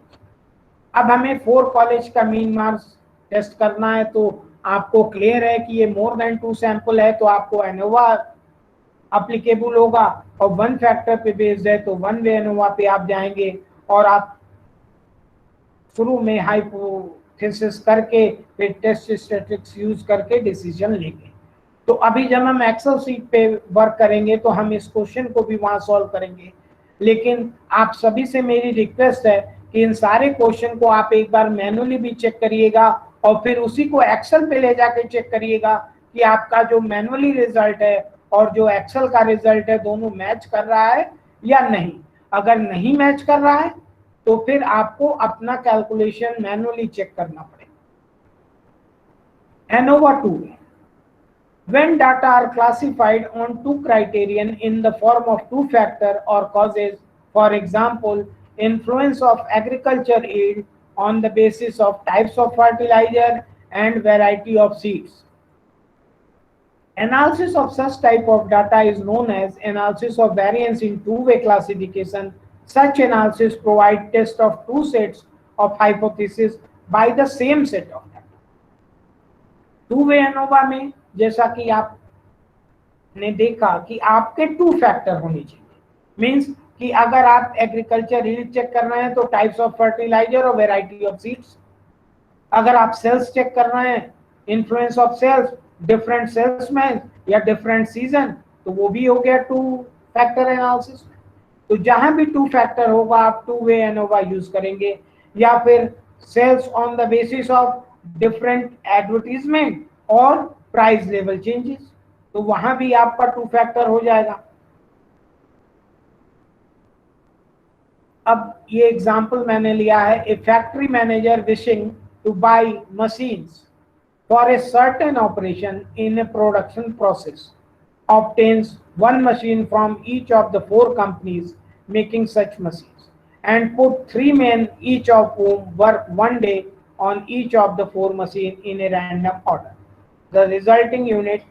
अब हमें 4 college का mean marks test करना है, तो आपको clear है कि ये मोर देन 2 सैंपल है तो आपको एनोवा अप्लीकेबल होगा, और 1 फैक्टर पे बेस्ड है तो 1 वे एनोवा पे आप जाएंगे और आप शुरू में हाइपोथेसिस करके फिर टेस्ट स्टैटिस्टिक्स यूज करके डिसीजन लेंगे। तो अभी जब हम एक्सेल सीट पे वर्क करेंगे तो हम इस क्वेश्चन को भी वहां सॉल्व करेंगे, लेकिन आप सभी से मेरी रिक्वेस्ट है कि इन सारे क्वेश्चन को आप एक बार मैनुअली भी चेक करिएगा और फिर उसी को एक्सेल पे ले जाके चेक करिएगा कि आपका जो मैनुअली रिजल्ट है और जो एक्सेल का रिजल्ट है दोनों मैच कर रहा है या नहीं। अगर नहीं मैच कर रहा है तो फिर आपको अपना कैलकुलेशन मैनुअली चेक करना पड़ेगा। ANOVA 2, when data are classified on 2 criterion in the form of 2 factor or causes, for example influence of agriculture yield on the basis of types of fertilizer and variety of seeds. Analysis of such type of data is known as analysis of variance in two-way classification. Such analysis provide test of 2 sets of hypothesis by the same set of data. Two-way ANOVA में जैसा कि आपने देखा कि आपके 2 factor होने चाहिए, means कि अगर आप एग्रीकल्चर यील्ड चेक कर रहे हैं तो टाइप्स ऑफ फर्टिलाइजर और वैरायटी ऑफ सीड्स। अगर आप सेल्स चेक कर रहे हैं, influence of sales, different salesman या डिफरेंट सीजन, तो वो भी हो गया 2 फैक्टर एनालिसिस। तो जहां भी 2 फैक्टर होगा आप 2 वे एनोवा यूज करेंगे, या फिर sales on the basis of different advertisement और प्राइस लेवल चेंजेस, तो वहां भी आपका 2 फैक्टर हो जाएगा। अब ये एग्जांपल मैंने लिया है, a factory manager wishing to buy machines for a certain operation in a production process obtains 1 machine from each of the 4 companies making such machines and put 3 men each of whom work 1 day on each of the 4 machine in a random order. The resulting unit,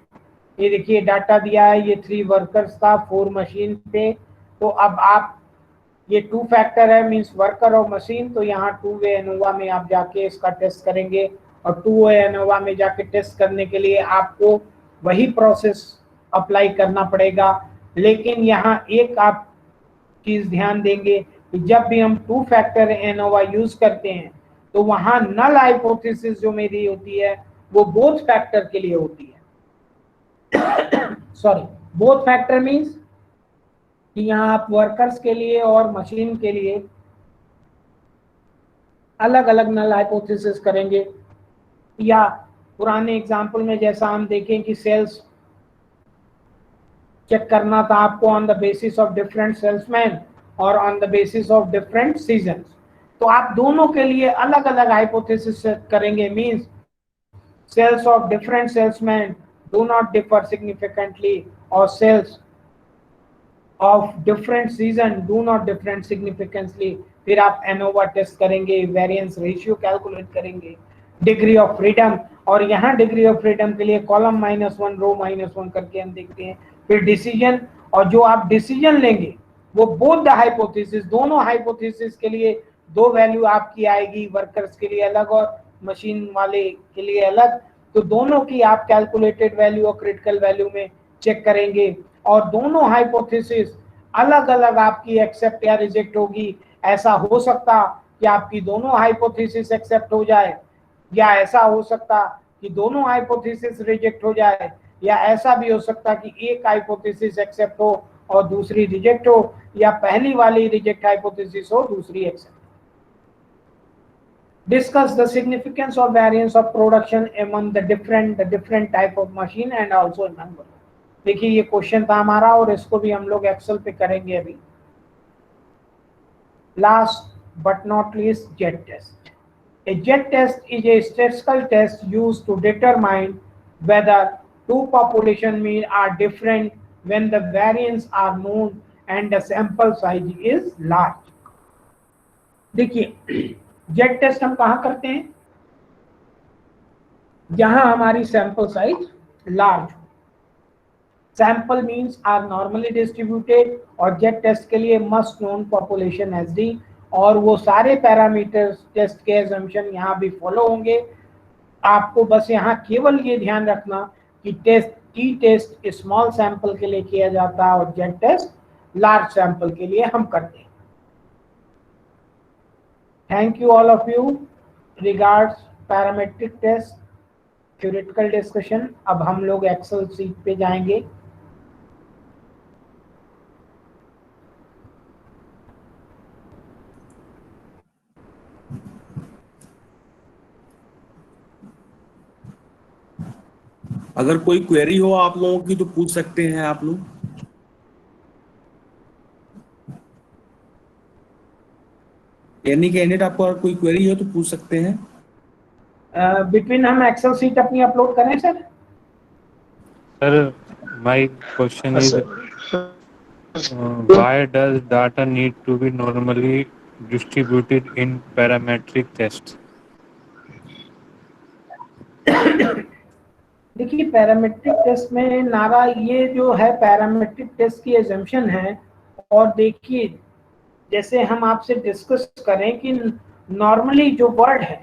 ये देखिए data दिया है, ये 3 workers था 4 machine पे। तो अब आप ये 2 फैक्टर है मींस वर्कर और मशीन, तो यहाँ 2 वे एनोवा में आप जाके इसका टेस्ट करेंगे, और 2 वे एनोवा में जाके टेस्ट करने के लिए आपको वही प्रोसेस अप्लाई करना पड़ेगा। लेकिन यहाँ एक आप चीज ध्यान देंगे कि जब भी हम 2 फैक्टर एनोवा यूज करते हैं तो वहां नल हाइपोथेसिस जो मेरी होती है वो बोथ फैक्टर के लिए होती है। सॉरी, बोथ फैक्टर मींस कि यहाँ आप वर्कर्स के लिए और मशीन के लिए अलग अलग नल हाइपोथेसिस करेंगे। या पुराने एग्जाम्पल में जैसा हम देखें कि सेल्स चेक करना था आपको on the basis of different salesman और on the basis of different season, तो आप दोनों के लिए अलग अलग हाइपोथेसिस करेंगे। Means sales of different salesman do not differ significantly और sales of different season do not different significantly. फिर आप एनोवा टेस्ट करेंगे, वेरिएंस रेशियो कैलकुलेट करेंगे, डिग्री ऑफ फ्रीडम, और यहाँ डिग्री ऑफ फ्रीडम के लिए कॉलम -1 रो -1 करके हम देखते हैं। फिर डिसीजन, और जो आप डिसीजन लेंगे वो बोथ द हाइपोथेसिस, दोनों हाइपोथेसिस के लिए 2 वैल्यू आपकी आएगी, वर्कर्स के लिए अलग और मशीन वाले के लिए अलग। तो दोनों की आप कैलकुलेटेड वैल्यू और क्रिटिकल वैल्यू में चेक करेंगे, और दोनों हाइपोथेसिस अलग अलग आपकी एक्सेप्ट या रिजेक्ट होगी। ऐसा हो सकता कि आपकी दोनों हाइपोथेसिस एक्सेप्ट हो जाए, या ऐसा हो सकता कि दोनों हाइपोथेसिस रिजेक्ट हो जाए, या ऐसा भी हो सकता कि एक हाइपोथेसिस एक्सेप्ट हो और दूसरी रिजेक्ट हो, या पहली वाली रिजेक्ट हाइपोथेसिस हो दूसरी accept. Discuss the significance of variance of production among the different type of machine and also number। देखिए ये क्वेश्चन था हमारा और इसको भी हम लोग एक्सेल पे करेंगे अभी। Last but not least, Z test. A jet test is a statistical test used to determine whether 2 population mean are different when the variance are known and the sample size is large। देखिए Z test हम कहाँ करते हैं? जहां हमारी sample size large हो। Sample means are normally distributed, और Z test के लिए मस्ट नोन पॉपुलेशन एसडी, और वो सारे पैरामीटर्स टेस्ट के एजम्पशन यहाँ भी फॉलो होंगे। आपको बस यहाँ केवल ये ध्यान रखना कि टी टेस्ट स्मॉल सैंपल के लिए किया जाता है और जेट टेस्ट लार्ज सैंपल के लिए हम करते हैं। Thank you all of you regards parametric test theoretical discussion. अब हम लोग एक्सेल सीट पे जाएंगे। अगर कोई क्वेरी हो आप लोगों की तो पूछ सकते हैं आप लोग। एनी कैंडिडेट आपको अगर कोई क्वेरी हो तो पूछ सकते हैं। बिटवीन हम एक्सेल सीट अपनी अपलोड करें sir? Sir, my question is, why does data need to be normally distributed in parametric tests? देखिए पैरामेट्रिक टेस्ट में नारा ये जो है पैरामेट्रिक टेस्ट की एजम्पशन है। और देखिए जैसे हम आपसे डिस्कस करें कि नॉर्मली जो वर्ड है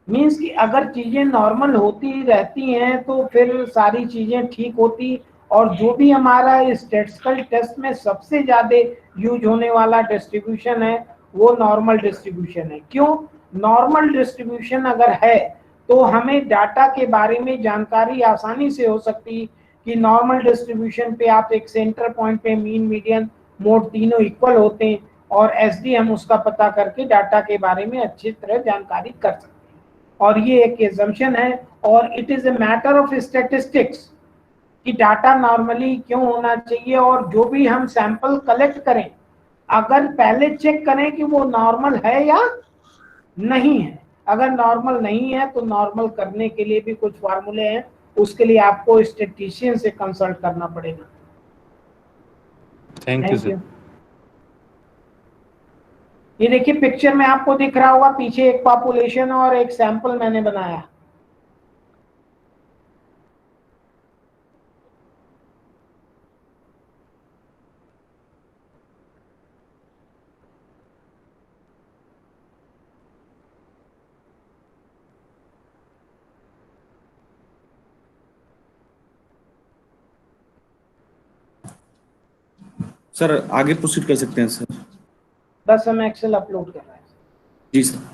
मीन्स कि अगर चीजें नॉर्मल होती रहती हैं तो फिर सारी चीजें ठीक होती। और जो भी हमारा स्टैटिस्टिकल टेस्ट में सबसे ज्यादा यूज होने वाला डिस्ट्रीब्यूशन है वो नॉर्मल डिस्ट्रीब्यूशन है। क्यों? नॉर्मल डिस्ट्रीब्यूशन अगर है तो हमें डाटा के बारे में जानकारी आसानी से हो सकती कि नॉर्मल डिस्ट्रीब्यूशन पे आप एक सेंटर पॉइंट पे मीन मीडियन मोड तीनों इक्वल होते हैं, और एसडी हम उसका पता करके डाटा के बारे में अच्छी तरह जानकारी कर सकते हैं। और ये एक एजम्पशन है और it is a matter of statistics कि डाटा नॉर्मली क्यों होना चाहिए। और जो भी हम सैंपल कलेक्ट करें अगर पहले चेक करें कि वो नॉर्मल है या नहीं है। अगर नॉर्मल नहीं है तो नॉर्मल करने के लिए भी कुछ फार्मूले हैं, उसके लिए आपको स्टैटिस्टिशियन से कंसल्ट करना पड़ेगा। Thank you, sir. ये देखिए पिक्चर में आपको दिख रहा होगा पीछे एक पॉपुलेशन और एक सैंपल मैंने बनाया। सर आगे प्रोसीड कर सकते हैं सर। बस हम एक्सेल अपलोड कर रहे हैं। जी सर।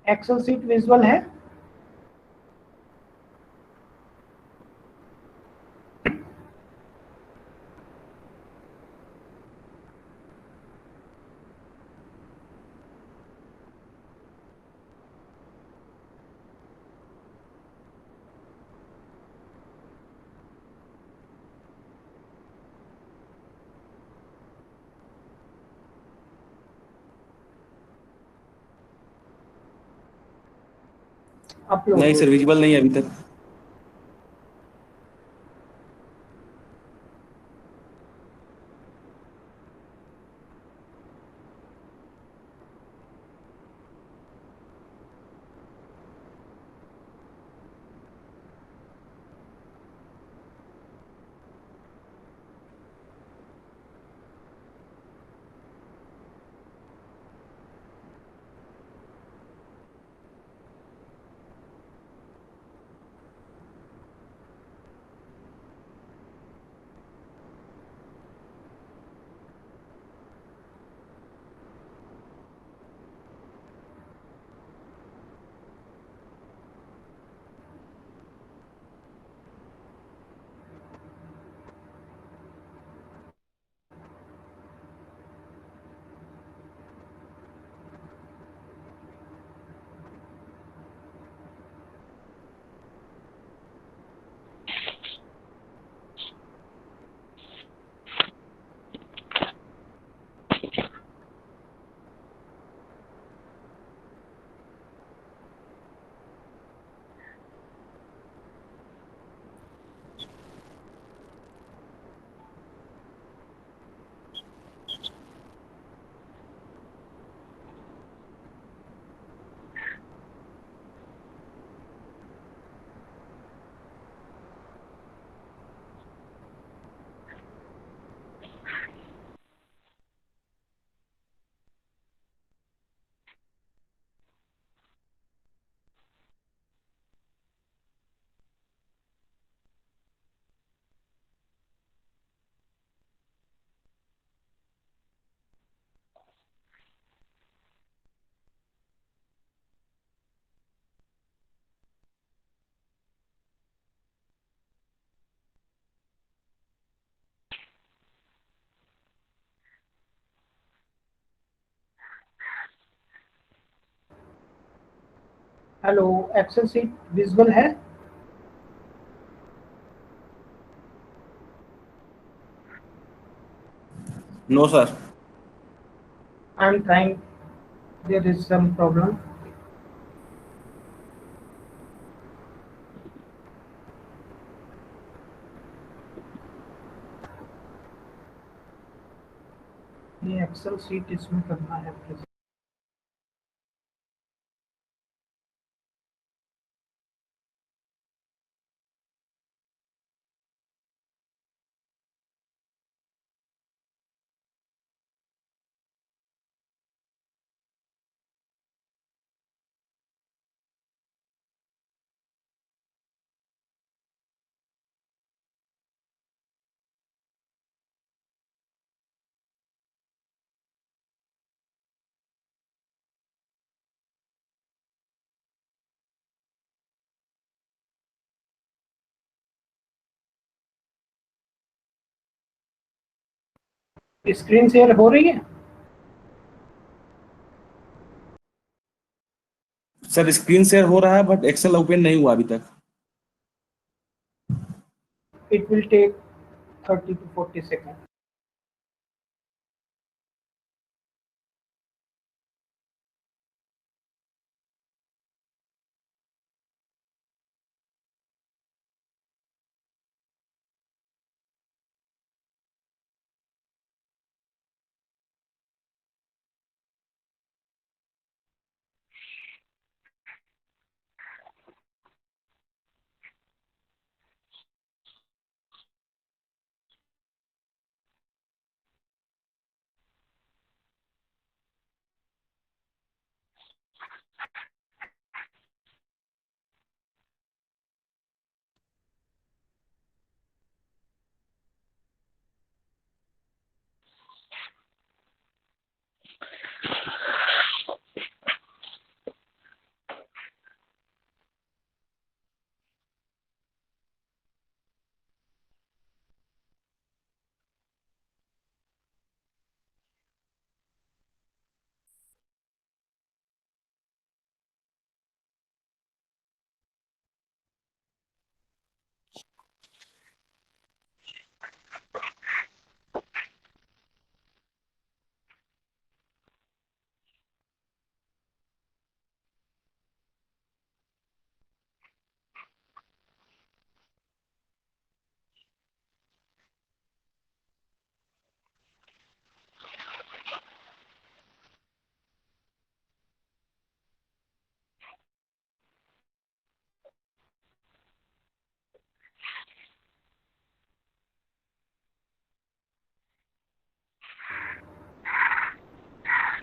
एक्सेल सीट विजुअल है? अपलोड नहीं सर विजिबल नहीं है अभी तक। हेलो, एक्सेल शीट विजुअल है? No sir. I am trying, there is some problem. ये एक्सेल शीट इसमें करना है प्लीज। स्क्रीन शेयर हो रही है? सर स्क्रीन शेयर हो रहा है बट एक्सेल ओपन नहीं हुआ अभी तक। It will take 30 to 40 seconds.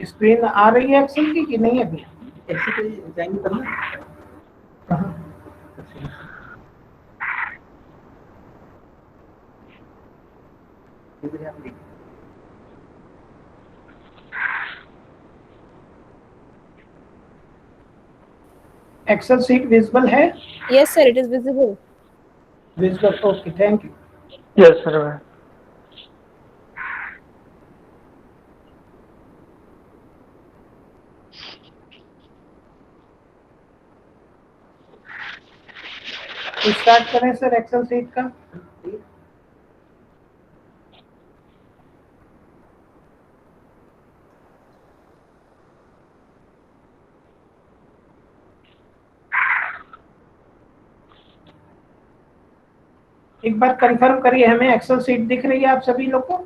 Screen आ रही है एक्सेल की कि नहीं अभी? ऐसे कोई जाएंगे तब ना। कहाँ? इधर आप देखिए। एक्सेल शीट विजिबल है? Yes, sir, it is visible. Visible, okay, thank you. Yes sir. Start करें सर एक्सेल शीट का। एक बार कंफर्म करिए, हमें एक्सेल शीट दिख रही है आप सभी लोग को?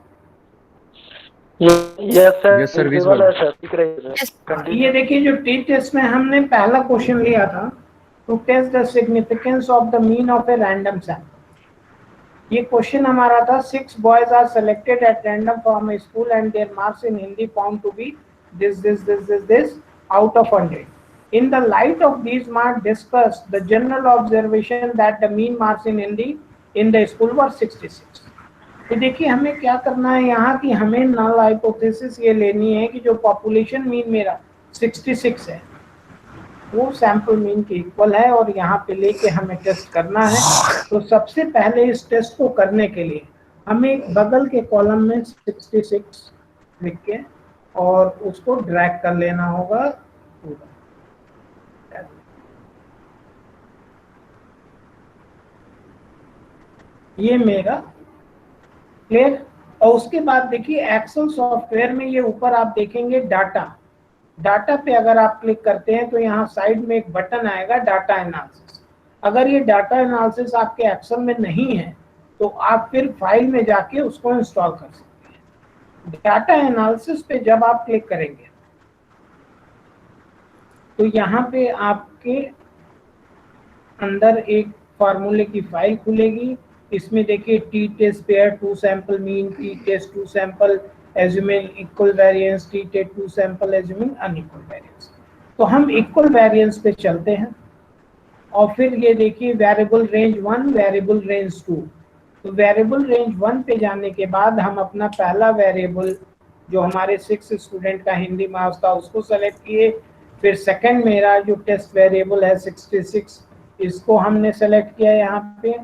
Yes sir. Yes sir, visual है सर, दिख रही है सर। ये देखिए, जो टी टेस्ट में हमने पहला क्वेश्चन लिया था, to test the significance of the mean of a random sample. ये क्वेश्चन हमारा था, 6 boys are selected at random from a school and their marks in Hindi found to be this out of 100. In the light of these marks, discuss the general observation that the mean marks in Hindi in the school were 66. तो देखिए हमें क्या करना है यहाँ कि हमें null hypothesis ये लेनी है कि जो पॉपुलेशन मीन मेरा 66 है वो सैंपल मीन के इक्वल है और यहाँ पे लेके हमें टेस्ट करना है। तो सबसे पहले इस टेस्ट को करने के लिए हमें बगल के कॉलम में 66 लिख के और उसको ड्रैग कर लेना होगा पूरा। ये मेरा क्लियर। और उसके बाद देखिए एक्सेल सॉफ्टवेयर में ये ऊपर आप देखेंगे डाटा, डाटा पे अगर आप क्लिक करते हैं तो यहाँ साइड में एक बटन आएगा डाटा एनालिसिस। अगर ये डाटा एनालिसिस आपके एक्सेल में नहीं है तो आप फिर फाइल में जाके उसको इंस्टॉल कर सकते हैं। डाटा एनालिसिस पे जब आप क्लिक करेंगे तो यहाँ पे आपके अंदर एक फार्मूले की फाइल खुलेगी। इसमें देखिए T test pair two sample mean, T test two sample assuming equal variance, T test two sample assuming unequal variance. तो हम इक्वल वेरिएंस पे चलते हैं और फिर ये देखिए वेरिएबल रेंज 1, वेरिएबल रेंज 2। तो वेरिएबल रेंज 1 पे जाने के बाद हम अपना पहला वेरिएबल जो हमारे 6 स्टूडेंट का हिंदी मार्क्स था उसको सेलेक्ट किए। फिर सेकंड मेरा जो टेस्ट वेरिएबल है 66, इसको हमने सेलेक्ट किया यहाँ पे।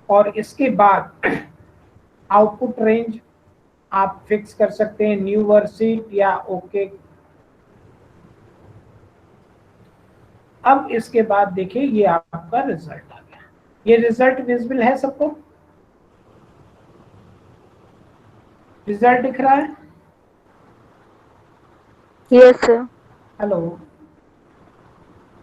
और इसके बाद आउटपुट रेंज आप फिक्स कर सकते हैं न्यू वर्कशीट या ओके। अब इसके बाद देखिए ये आपका रिजल्ट आ गया। ये रिजल्ट विजिबल है सबको? रिजल्ट दिख रहा है? Yes, sir. हेलो।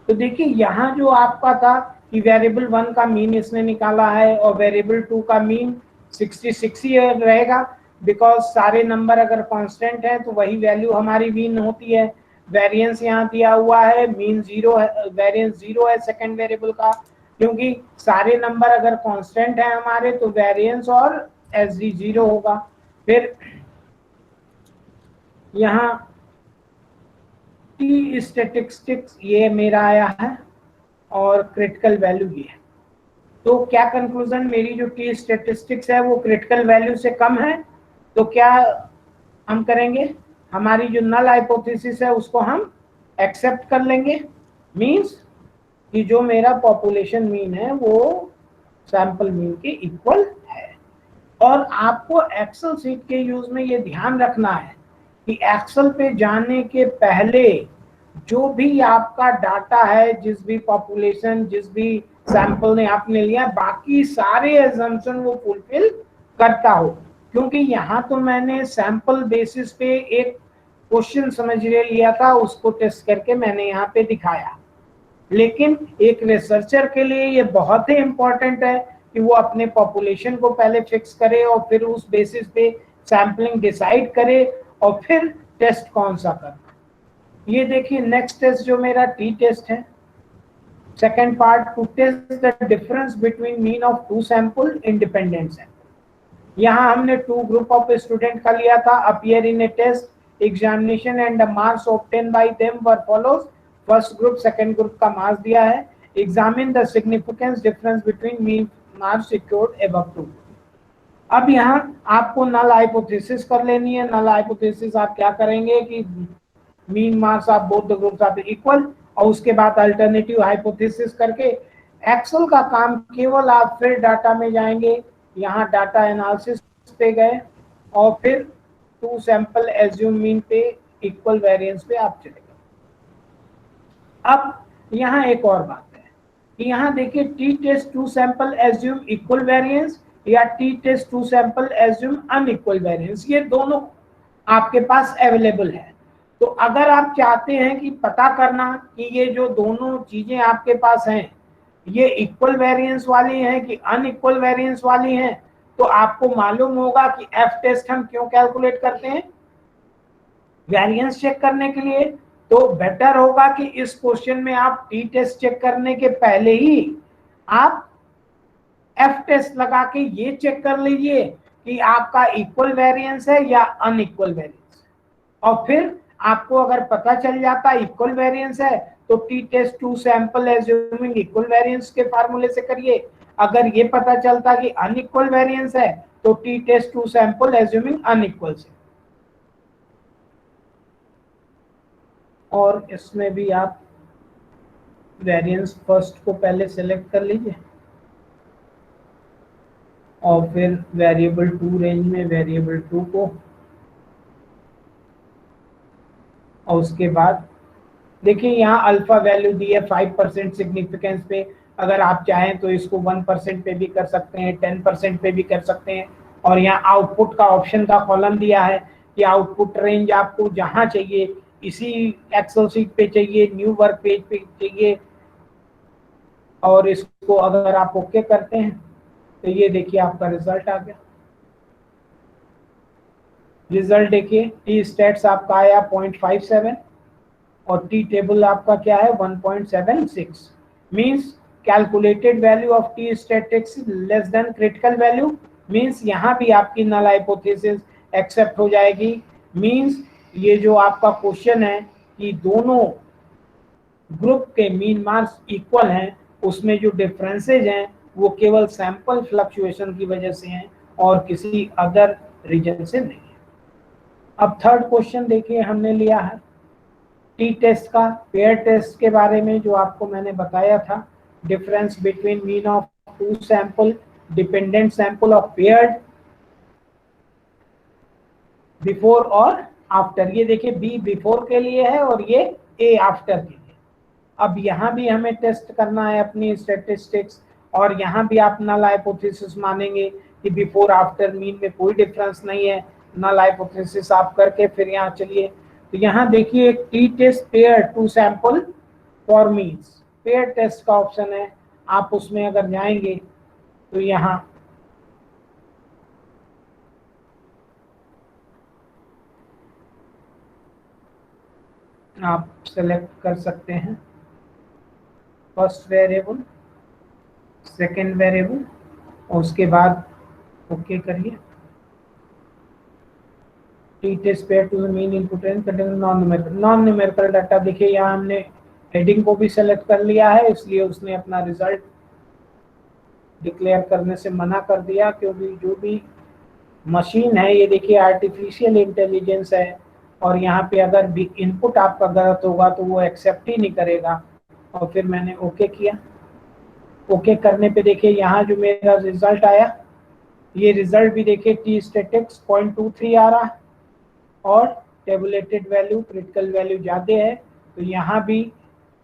तो देखिए यहाँ जो आपका था कि वेरिएबल 1 का मीन इसने निकाला है और वेरिएबल 2 का मीन 66 ही रहेगा, बिकॉज सारे नंबर अगर कांस्टेंट है तो वही वैल्यू हमारी मीन होती है। वेरिएंस यहाँ दिया हुआ है, मीन 0 है, वेरिएंस 0 है सेकंड वेरिएबल का, क्योंकि सारे नंबर अगर कांस्टेंट है हमारे तो वेरिएंस और एसडी 0 होगा। फिर यहाँ टी स्टैटिस्टिक्स ये मेरा आया है और क्रिटिकल वैल्यू ये है। तो क्या कंक्लूजन, मेरी जो टी स्टैटिस्टिक्स है वो क्रिटिकल वैल्यू से कम है, तो क्या हम करेंगे, हमारी जो नल हाइपोथेसिस है उसको हम एक्सेप्ट कर लेंगे। मींस कि जो मेरा पॉपुलेशन मीन है वो सैंपल मीन के इक्वल है। और आपको एक्सेल सीट के यूज में ये ध्यान रखना है कि एक्सेल पे जाने के पहले जो भी आपका डाटा है, जिस भी पॉपुलेशन, जिस भी सैंपल ने आपने लिया, बाकी सारे एजम्पशन वो फुलफिल करता हो। क्योंकि यहाँ तो मैंने सैंपल बेसिस पे एक क्वेश्चन समझ लिया था, उसको टेस्ट करके मैंने यहाँ पे दिखाया। लेकिन एक रिसर्चर के लिए ये बहुत ही इम्पोर्टेंट है कि वो अपने पॉपुलेशन को पहले फिक्स करे और फिर उस बेसिस पे सैम्पलिंग डिसाइड करे और फिर टेस्ट कौन सा करना। ये देखिए नेक्स्ट टेस्ट जो मेरा टी टेस्ट है, second part, to test the difference between mean of two sample independent sample. यहाँ हमने 2 ग्रुप ऑफ स्टूडेंट का लिया था। Appear in a test examination and the marks obtain by them were follows. First group second group का marks दिया है। Examine the significance difference between mean marks secured above 2। अब यहाँ आपको नल हाइपोथेसिस कर लेनी है। नल हाइपोथेसिस आप क्या करेंगे कि मीन मार्क्स आप both the groups are equal, और उसके बाद अल्टरनेटिव हाइपोथेसिस करके एक्सेल का काम केवल आप फिर डाटा में जाएंगे, यहाँ डाटा एनालिसिस पे गए और फिर टू सैंपल एज्यूम मीन पे इक्वल वेरिएंस पे आप चले गए। अब यहाँ एक और बात है कि यहाँ देखिए T test two sample assume equal variance या T test two sample assume unequal variance, ये दोनों आपके पास अवेलेबल है। तो अगर आप चाहते हैं कि पता करना कि ये जो दोनों चीजें आपके पास हैं ये इक्वल वेरिएंस वाली हैं कि अनइक्वल वेरिएंस वाली हैं, तो आपको मालूम होगा कि एफ टेस्ट हम क्यों कैलकुलेट करते हैं, वेरिएंस चेक करने के लिए। तो बेटर होगा कि इस क्वेश्चन में आप टी टेस्ट चेक करने के पहले ही आप एफ टेस्ट लगा के ये चेक कर लीजिए कि आपका इक्वल वेरिएंस है या अनइक्वल वेरिएंस। और फिर आपको अगर पता चल जाता इक्वल वेरिएंस है तो T test two sample assuming equal variance के फार्मूले से करिए। अगर ये पता चलता कि अनइक्वल वेरिएंस है तो T test two sample assuming unequal से। और इसमें भी आप वेरिएंस फर्स्ट को पहले सेलेक्ट कर लीजिए और फिर वेरिएबल 2 रेंज में वेरिएबल 2 को, और उसके बाद देखिए यहाँ अल्फा वैल्यू दी है 5% सिग्निफिकेंस पे। अगर आप चाहें तो इसको 1% पे भी कर सकते हैं, 10% पे भी कर सकते हैं। और यहाँ आउटपुट का ऑप्शन का कॉलम दिया है कि आउटपुट रेंज आपको जहां चाहिए, इसी एक्सेल शीट पे चाहिए, न्यू वर्क पेज पे चाहिए। और इसको अगर आप ओके करते हैं तो ये देखिए आपका रिजल्ट आ गया। रिजल्ट देखिए, टी स्टेट्स आपका आया 0.57 और टी टेबल आपका क्या है 1.76। Means calculated value of T statics less than critical value, means यहाँ भी आपकी नल हाइपोथेसिस एक्सेप्ट हो जाएगी। मींस ये जो आपका क्वेश्चन है कि दोनों ग्रुप के मीन मार्क्स इक्वल हैं, उसमें जो डिफरेंसेज हैं वो केवल सैंपल फ्लक्चुएशन की वजह से हैं और किसी अदर रीजन से नहीं है। अब थर्ड क्वेश्चन देखिए हमने लिया है टी टेस्ट का, पेयर टेस्ट के बारे में जो आपको मैंने बताया था, difference between mean of two sample, dependent sample of paired, before और आफ्टर। ये देखिए बी बिफोर के लिए है और ये ए आफ्टर के लिए। अब यहाँ भी हमें टेस्ट करना है अपनी स्टैटिस्टिक्स, और यहाँ भी आप नल हाइपोथेसिस मानेंगे कि बिफोर आफ्टर मीन में कोई डिफरेंस नहीं है। नल हाइपोथेसिस आप करके फिर यहाँ चलिए, तो यहाँ देखिए एक T test pair two sample for means, pair test का ऑप्शन है। आप उसमें अगर जाएंगे तो यहाँ आप सेलेक्ट कर सकते हैं फर्स्ट वेरिएबल, सेकेंड वेरिएबल, और उसके बाद ओके करिए। T test pair to the mean input range containing non numerical data. देखिए यहाँ हमने हेडिंग को भी सेलेक्ट कर लिया है, इसलिए उसने अपना रिजल्ट डिक्लेयर करने से मना कर दिया, क्योंकि जो भी मशीन है ये देखिए आर्टिफिशियल इंटेलिजेंस है, और यहाँ पे अगर भी इनपुट आपका गलत होगा तो वो एक्सेप्ट ही नहीं करेगा। और फिर मैंने ओके किया। ओके करने पे देखिए यहाँ जो मेरा रिजल्ट आया, ये रिजल्ट भी देखिए टी स्टैटिक्स 0.23 आ रहा है और टेबुलेटेड वैल्यू क्रिटिकल वैल्यू ज़्यादा है, तो यहाँ भी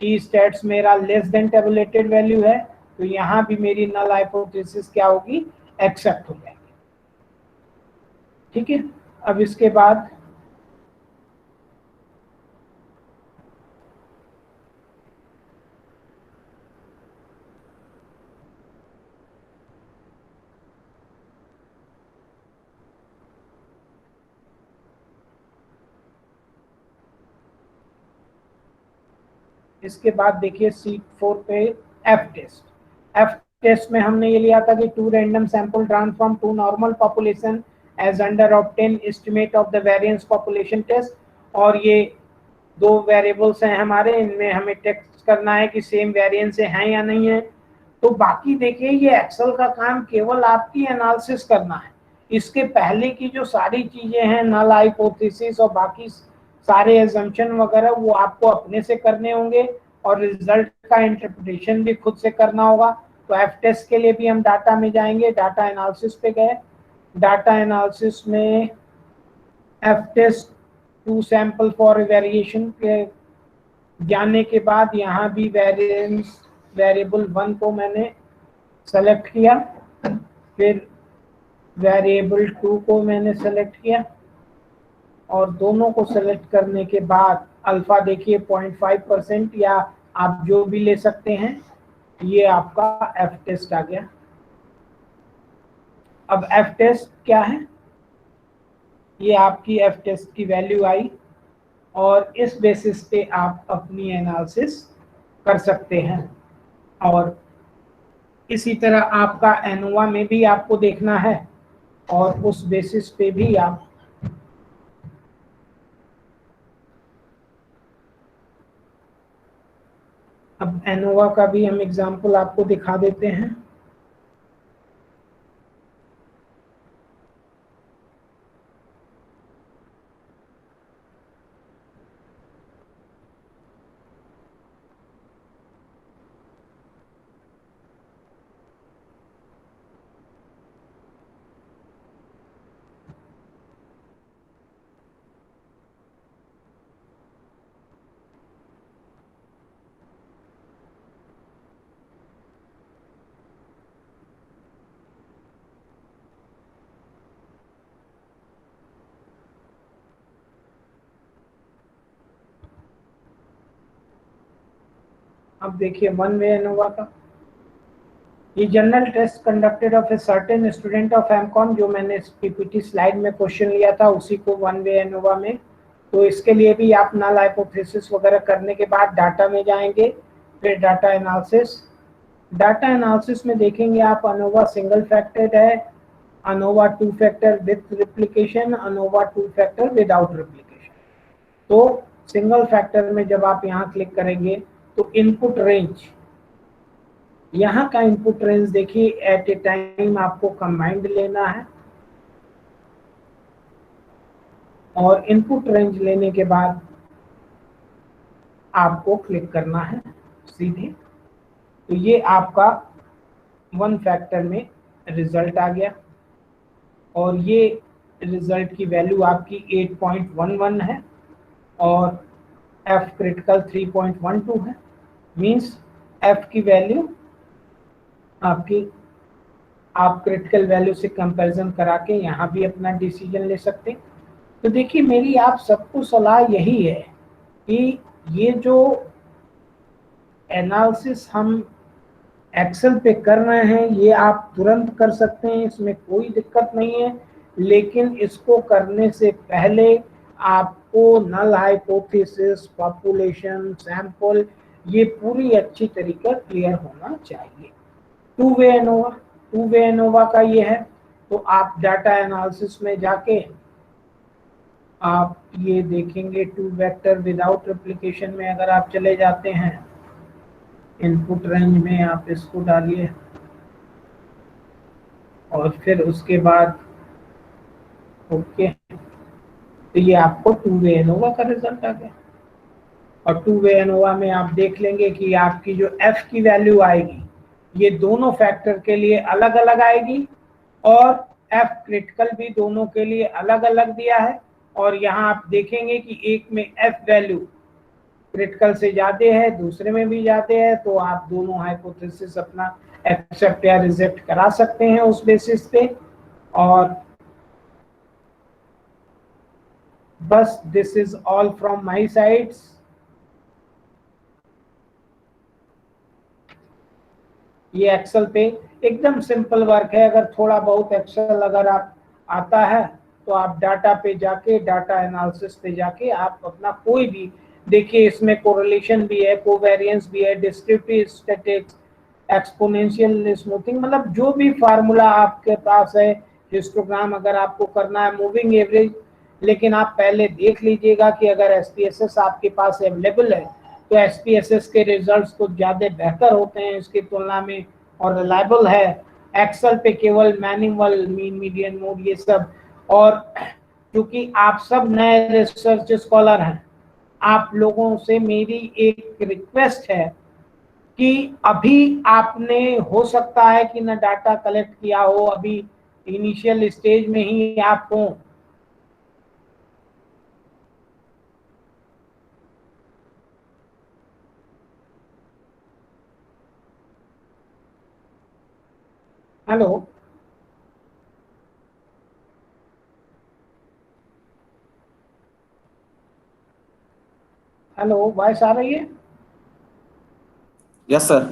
टी स्टैट्स मेरा लेस देन टेबुलेटेड वैल्यू है, तो यहाँ भी मेरी नल हाइपोथेसिस क्या होगी, एक्सेप्ट हो जाएगी। ठीक है, अब इसके बाद इसके बाद देखिए सीट 4 पे एफ टेस्ट। एफ टेस्ट में हमने ये लिया था कि two random sample transform to normal population as under obtain estimate of the variance population test. और ये दो वेरिएबल्स हैं हमारे, इनमें हमें टेस्ट करना है कि सेम वेरिएंस हैं या नहीं है। तो बाकी देखिए ये एक्सेल का काम केवल आपकी एनालिसिस करना है। इसके पहले की जो सारी चीजें हैं, नल हाइपोथेसिस और बाकी सारे एजम्पशन वगैरह, वो आपको अपने से करने होंगे, और रिजल्ट का इंटरप्रिटेशन भी खुद से करना होगा। तो एफ टेस्ट के लिए भी हम डाटा में जाएंगे, डाटा एनालिसिस पे गए, डाटा एनालिसिस में F test two sample for variation के जाने के बाद यहाँ भी वेरिएंस वेरिएबल 1 को मैंने सेलेक्ट किया, फिर वेरिएबल 2 को मैंने सेलेक्ट किया, और दोनों को सेलेक्ट करने के बाद अल्फा देखिए 0.5% या आप जो भी ले सकते हैं, ये आपका एफ टेस्ट आ गया। अब एफ टेस्ट क्या है, ये आपकी एफ टेस्ट की वैल्यू आई, और इस बेसिस पे आप अपनी एनालिसिस कर सकते हैं। और इसी तरह आपका एनोवा में भी आपको देखना है, और उस बेसिस पे भी आप अब एनोवा का भी हम एग्जांपल आपको दिखा देते हैं। अब देखिए वन वे एनोवा का, ये general test conducted of a certain student of MCom, जो मैंने पीपीटी स्लाइड में क्वेश्चन लिया था उसी को वन वे एनोवा में। तो इसके लिए भी आप नल हाइपोथेसिस वगैरह करने के बाद डाटा में जाएंगे, फिर डाटा एनालिसिस। डाटा एनालिसिस में देखेंगे आप अनोवा सिंगल फैक्टर है, ANOVA two factor with replication, ANOVA two factor without replication. तो सिंगल फैक्टर में जब आप यहाँ क्लिक करेंगे तो इनपुट रेंज, यहाँ का इनपुट रेंज देखिए एट ए टाइम आपको कंबाइंड लेना है, और इनपुट रेंज लेने के बाद आपको क्लिक करना है सीधे। तो ये आपका वन फैक्टर में रिजल्ट आ गया, और ये रिजल्ट की वैल्यू आपकी 8.11 है और एफ क्रिटिकल 3.12 है। मींस एफ की वैल्यू आपकी, आप क्रिटिकल वैल्यू से कंपैरिजन करा के यहाँ भी अपना डिसीजन ले सकते हैं। तो देखिए मेरी आप सबको सलाह यही है कि ये जो एनालिसिस हम एक्सेल पे कर रहे हैं ये आप तुरंत कर सकते हैं, इसमें कोई दिक्कत नहीं है, लेकिन इसको करने से पहले आपको नल हाइपोथेसिस, पॉपुलेशन, सैंपल, ये पूरी अच्छी तरीके क्लियर होना चाहिए। Two way ANOVA, two way ANOVA का ये है। तो आप डाटा एनालिसिस में जाके आप ये देखेंगे टू वेक्टर विदाउट रिप्लिकेशन में अगर आप चले जाते हैं, इनपुट रेंज में आप इसको डालिए और फिर उसके बाद ओके, तो ये आपको टू वे एनोवा का रिजल्ट आ गया। और टू वे एनोवा में आप देख लेंगे कि आपकी जो एफ की वैल्यू आएगी ये दोनों फैक्टर के लिए अलग अलग आएगी, और एफ क्रिटिकल भी दोनों के लिए अलग अलग दिया है। और यहाँ आप देखेंगे कि एक में एफ वैल्यू क्रिटिकल से ज्यादा है, दूसरे में भी ज्यादा है, तो आप दोनों हाइपोथेसिस अपना एक्सेप्ट या रिजेक्ट करा सकते हैं उस बेसिस पे। और बस this is all from my sides. ये एक्सेल पे एकदम सिंपल वर्क है, अगर थोड़ा बहुत एक्सेल अगर आप आता है तो आप डाटा पे जाके, डाटा एनालिसिस पे जाके आप अपना कोई भी, देखिए इसमें कोरिलेशन भी है, कोवेरिएंस भी है, डिस्क्रिप्टिव स्टैटिस्टिक्स, एक्सपोनेंशियल स्मूथिंग, मतलब जो भी फार्मूला आपके पास है, हिस्टोग्राम अगर आपको करना है, मूविंग एवरेज। लेकिन आप पहले देख लीजिएगा कि अगर एसपीएसएस आपके पास अवेलेबल है तो एसपीएसएस के रिजल्ट्स कुछ ज़्यादा बेहतर होते हैं इसकी तुलना में और रिलायबल है। एक्सेल पे केवल मैनुअल, मीन, मीडियन, मोड, ये सब। और क्योंकि आप सब नए रिसर्च स्कॉलर हैं, आप लोगों से मेरी एक रिक्वेस्ट है कि अभी आपने, हो सकता है कि ना डाटा कलेक्ट किया हो, अभी इनिशियल स्टेज में ही आप हो, हेलो हेलो, वॉइस आ रही है? Yes sir.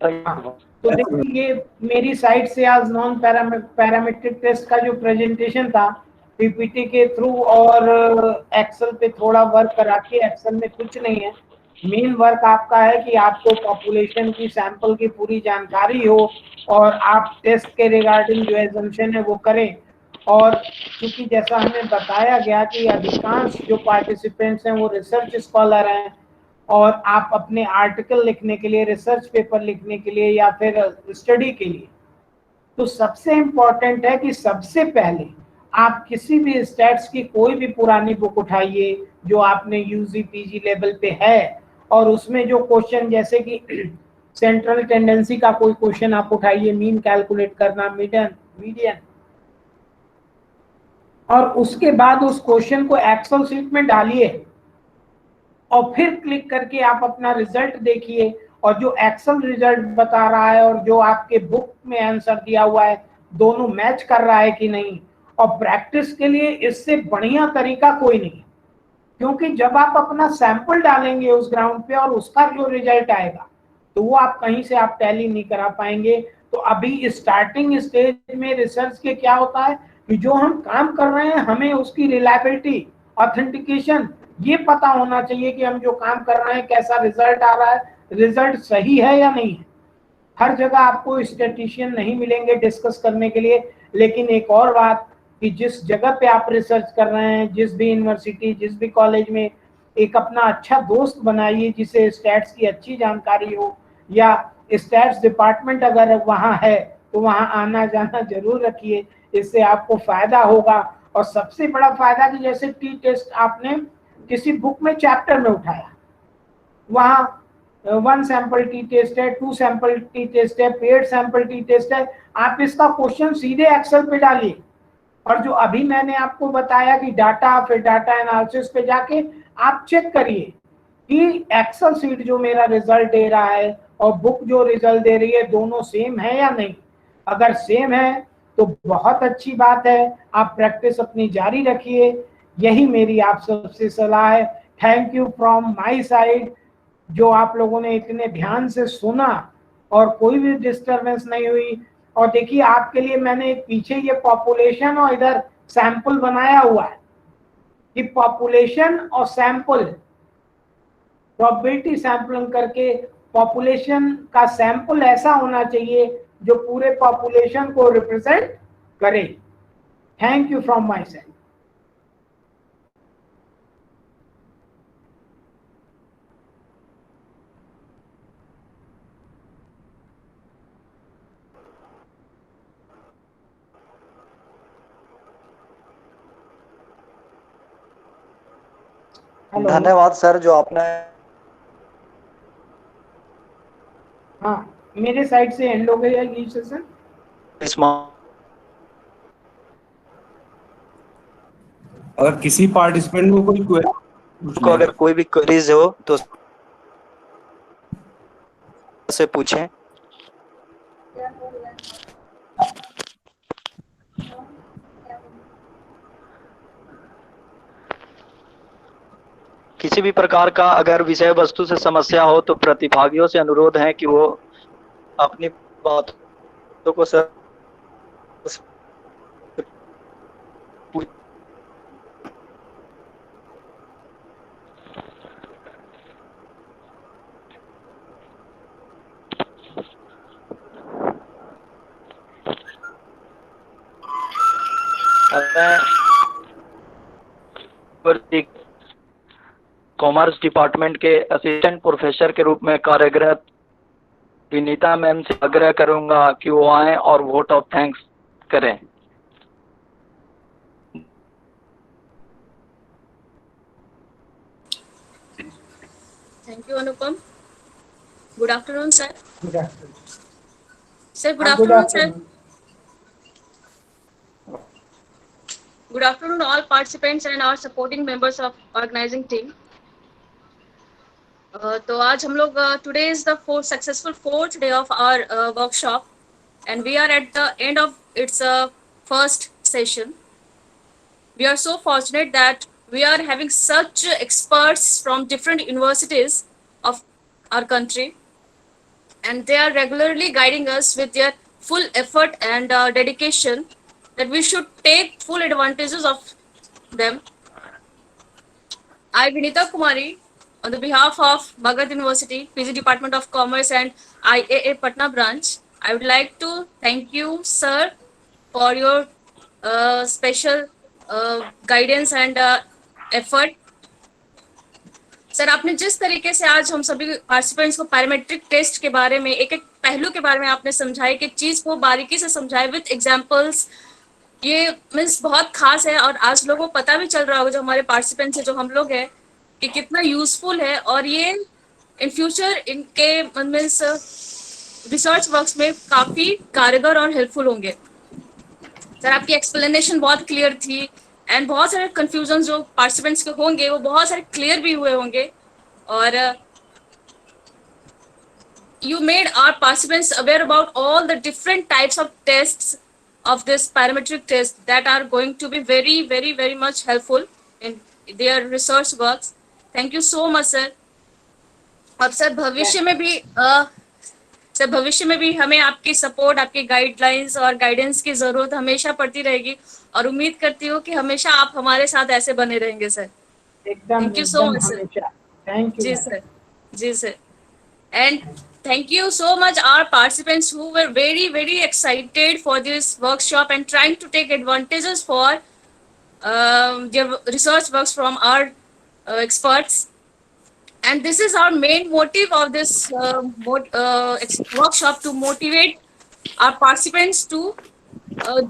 तो देखिए मेरी साइड से आज नॉन पैरामीट्रिक टेस्ट का जो प्रेजेंटेशन था पीपीटी के थ्रू और एक्सेल पे थोड़ा वर्क करा के, एक्सेल में कुछ नहीं है, मेन वर्क आपका है कि आपको पॉपुलेशन की, सैंपल की पूरी जानकारी हो और आप टेस्ट के रिगार्डिंग जो एजम्पशन है वो करें। और क्योंकि जैसा हमें बताया गया कि अधिकांश जो पार्टिसिपेंट्स हैं वो रिसर्च स्कॉलर हैं और आप अपने आर्टिकल लिखने के लिए, रिसर्च पेपर लिखने के लिए या फिर स्टडी के लिए, तो सबसे इम्पोर्टेंट है कि सबसे पहले आप किसी भी स्टैट्स की कोई भी पुरानी बुक उठाइए जो आपने यूजी पीजी लेवल पे है, और उसमें जो क्वेश्चन, जैसे कि सेंट्रल टेंडेंसी का कोई क्वेश्चन आप उठाइए, मीन कैलकुलेट करना, मीडियन, और उसके बाद उस क्वेश्चन को एक्सेल शीट में डालिए और फिर क्लिक करके आप अपना रिजल्ट देखिए, और जो एक्सेल रिजल्ट बता रहा है और जो आपके बुक में आंसर दिया हुआ है दोनों मैच कर रहा है कि नहीं। और प्रैक्टिस के लिए इससे बढ़िया तरीका कोई नहीं। क्योंकि जब आप अपना सैंपल डालेंगे उस ग्राउंड पे और उसका जो रिजल्ट आएगा तो वो आप कहीं से आप टैली नहीं करा पाएंगे। तो अभी स्टार्टिंग स्टेज में रिसर्च के क्या होता है कि जो हम काम कर रहे हैं हमें उसकी रिलायबिलिटी, ऑथेंटिकेशन ये पता होना चाहिए कि हम जो काम कर रहे हैं कैसा रिजल्ट आ रहा है, रिजल्ट सही है या नहीं है। हर जगह आपको स्टैटिस्टिशियन नहीं मिलेंगे डिस्कस करने के लिए, लेकिन एक और बात कि जिस जगह पे आप रिसर्च कर रहे हैं, जिस भी यूनिवर्सिटी, जिस भी कॉलेज में, एक अपना अच्छा दोस्त बनाइए जिसे स्टैट्स की अच्छी जानकारी हो, या स्टैट्स डिपार्टमेंट अगर वहाँ है तो वहाँ आना जाना जरूर रखिए, इससे आपको फायदा होगा। और सबसे बड़ा फायदा कि जैसे टी टेस्ट आपने किसी बुक में चैप्टर में उठाया, वहाँ 1 सैंपल टी टेस्ट है, 2 सैंपल टी टेस्ट है, पेड सैंपल टी टेस्ट है, आप इसका क्वेश्चन सीधे एक्सेल पे डालिए। और जो अभी मैंने आपको बताया कि डाटा, फिर डाटा एनालिसिस पे जाके आप चेक करिए कि एक्सेल शीट जो मेरा रिजल्ट दे रहा है और बुक जो रिजल्ट दे रही है दोनों सेम है या नहीं। अगर सेम है तो बहुत अच्छी बात है, आप प्रैक्टिस अपनी जारी रखिए, यही मेरी आप सबसे सलाह है। Thank you from my side, जो आप लोगों ने इतने ध्यान से सुना और कोई भी डिस्टरबेंस नहीं हुई। और देखिए आपके लिए मैंने पीछे ये पॉपुलेशन और इधर सैंपल बनाया हुआ है कि पॉपुलेशन और सैंपल, प्रोबेबिलिटी सैंपलिंग करके पॉपुलेशन का सैंपल ऐसा होना चाहिए जो पूरे पॉपुलेशन को रिप्रेजेंट करे। Thank you from my side. धन्यवाद सर जो आपने। हाँ, मेरे साइड से एंड हो गया ये सेशन। अगर किसी पार्टिसिपेंट को कोई को अगर कोई भी क्वेरीज हो तो से पूछें। किसी भी प्रकार का अगर विषय वस्तु से समस्या हो तो प्रतिभागियों से अनुरोध है कि वो अपनी बातों को सर कॉमर्स डिपार्टमेंट के असिस्टेंट प्रोफेसर के रूप में कार्यरत विनीता मैम से आग्रह करूंगा कि वो आए और वोट ऑफ थैंक्स करें। Thank you, Anupam. Good afternoon, sir. Good afternoon. Sir, good Good afternoon, sir. afternoon. Good afternoon, all participants and our supporting members of organizing team. तो आज हम लोग today is the successful fourth day of our workshop, and we are at the end of its first session. We are so fortunate that we are having such experts from different universities of our country, and they are regularly guiding us with their full effort and dedication that we should take full advantages of them. I, Vinita Kumari, on the behalf of Bhagat University, PG Department of Commerce and IAA Patna branch, I would like to thank you, sir, for your special guidance and effort. Sir, आपने जिस तरीके से आज हम सभी participants को parametric test के बारे में एक एक पहलू के बारे में आपने समझाया, कि चीज को बारीकी से समझाए विद एग्जांपल्स, ये मीन्स बहुत खास है। और आज लोगों को पता भी चल रहा होगा, जो हमारे पार्टिसिपेंट्स है, जो हम लोग हैं, कि कितना यूजफुल है, और ये इन फ्यूचर इनके मीन्स रिसर्च वर्क्स में काफी कारगर और हेल्पफुल होंगे। सर, आपकी एक्सप्लेनेशन बहुत क्लियर थी, एंड बहुत सारे कंफ्यूजन जो पार्टिसिपेंट्स के होंगे वो बहुत सारे क्लियर भी हुए होंगे, और you made our participants aware about all the different types of tests of this parametric test that are going to be very, very, very much helpful their research works. Thank you so much, sir. और sir भविष्य में भी हमें आपकी support, आपकी guidelines और guidance की जरूरत हमेशा पड़ती रहेगी, और उम्मीद करती हूँ कि हमेशा आप हमारे साथ ऐसे बने रहेंगे सर. एकदम Thank you so एकदम much, sir. हमेशा. Thank you. जी सर. जी sir. And thank you so much our participants who were very excited for this workshop and trying to take advantages for their research works from our experts. And this is our main motive of this workshop, to motivate our participants to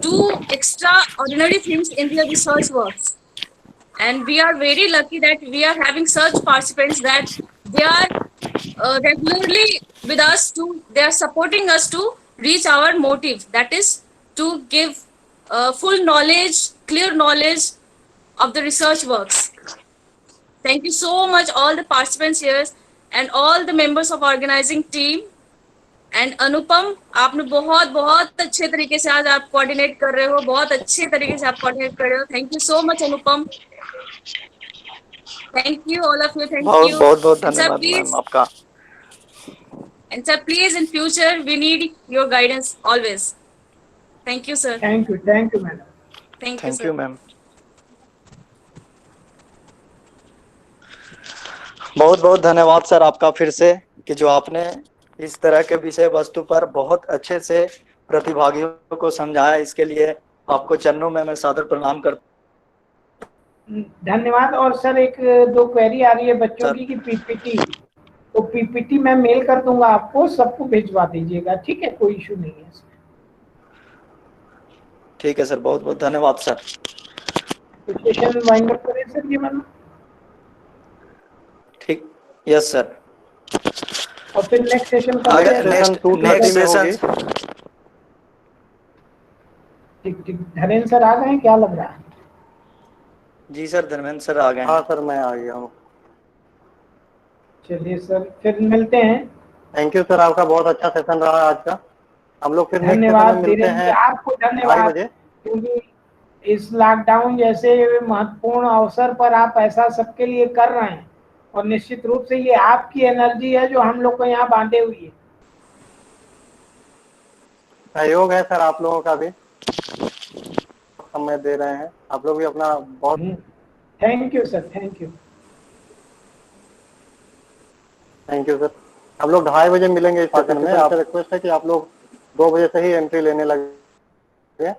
do extraordinary things in their research works. And we are very lucky that we are having such participants, that they are regularly with us, they are supporting us to reach our motive, that is to give full knowledge, clear knowledge of the research works. Thank you so much all the participants here and all the members of organizing team. And Anupam, आपने बहुत अच्छे तरीके से आज आप coordinate कर रहे हो, बहुत अच्छे तरीके से आप कोऑर्डिनेट कर रहे हो. Thank you so much Anupam. Thank you all of you. Thank you. बहुत धन्यवाद मैम आपका. And sir, please in future we need your guidance always. Thank you sir. Thank you madam. Thank you thank sir. You ma'am. बहुत धन्यवाद sir आपका फिर से, कि जो आपने इस तरह के विषय वस्तु पर बहुत अच्छे से प्रतिभागियों को समझाया. इसके लिए आपको चरणों में मैं सादर प्रणाम करता हूं. धन्यवाद. और सर एक दो क्वेरी आ रही है बच्चों की कि पीपीटी, तो पीपीटी मैं मेल कर दूंगा आपको, सबको भिजवा दीजिएगा. ठीक है, कोई इशू नहीं है. ठीक है सर. बहुत धन्यवाद सर. सेशन वाइंड अप करें सर ये वाला. ठीक. Yes sir. और फिर नेक्स्ट सेशन का नेक्स्ट सेशन. ठीक. धीरेन्द्र सर आ गए हैं, क्या लग रहा है? जी सर, धर्मेंद्र सर आ गए. हाँ सर, मैं आ गया हूँ. चलिए सर, फिर मिलते हैं. थैंक यू सर, आपका बहुत अच्छा सेशन रहा आज का. हम लोग फिर धन्यवाद. मिलते हैं. आपको धन्यवाद, क्योंकि इस लॉकडाउन जैसे महत्वपूर्ण अवसर पर आप ऐसा सबके लिए कर रहे हैं, और निश्चित रूप से ये आपकी एनर्जी है जो हम लोग को यहाँ बांधे हुई है. सहयोग है सर आप लोगों का भी, समय दे रहे हैं आप लोग भी अपना बहुत. Thank you sir. Thank you. Thank you sir. हम लोग 2:30 बजे मिलेंगे इस सेशन में. आपसे रिक्वेस्ट है कि आप लोग 2 बजे से ही एंट्री लेने लगे,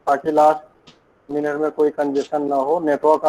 ताकि लास्ट मिनट में कोई कंजेशन ना हो. नेटवर्क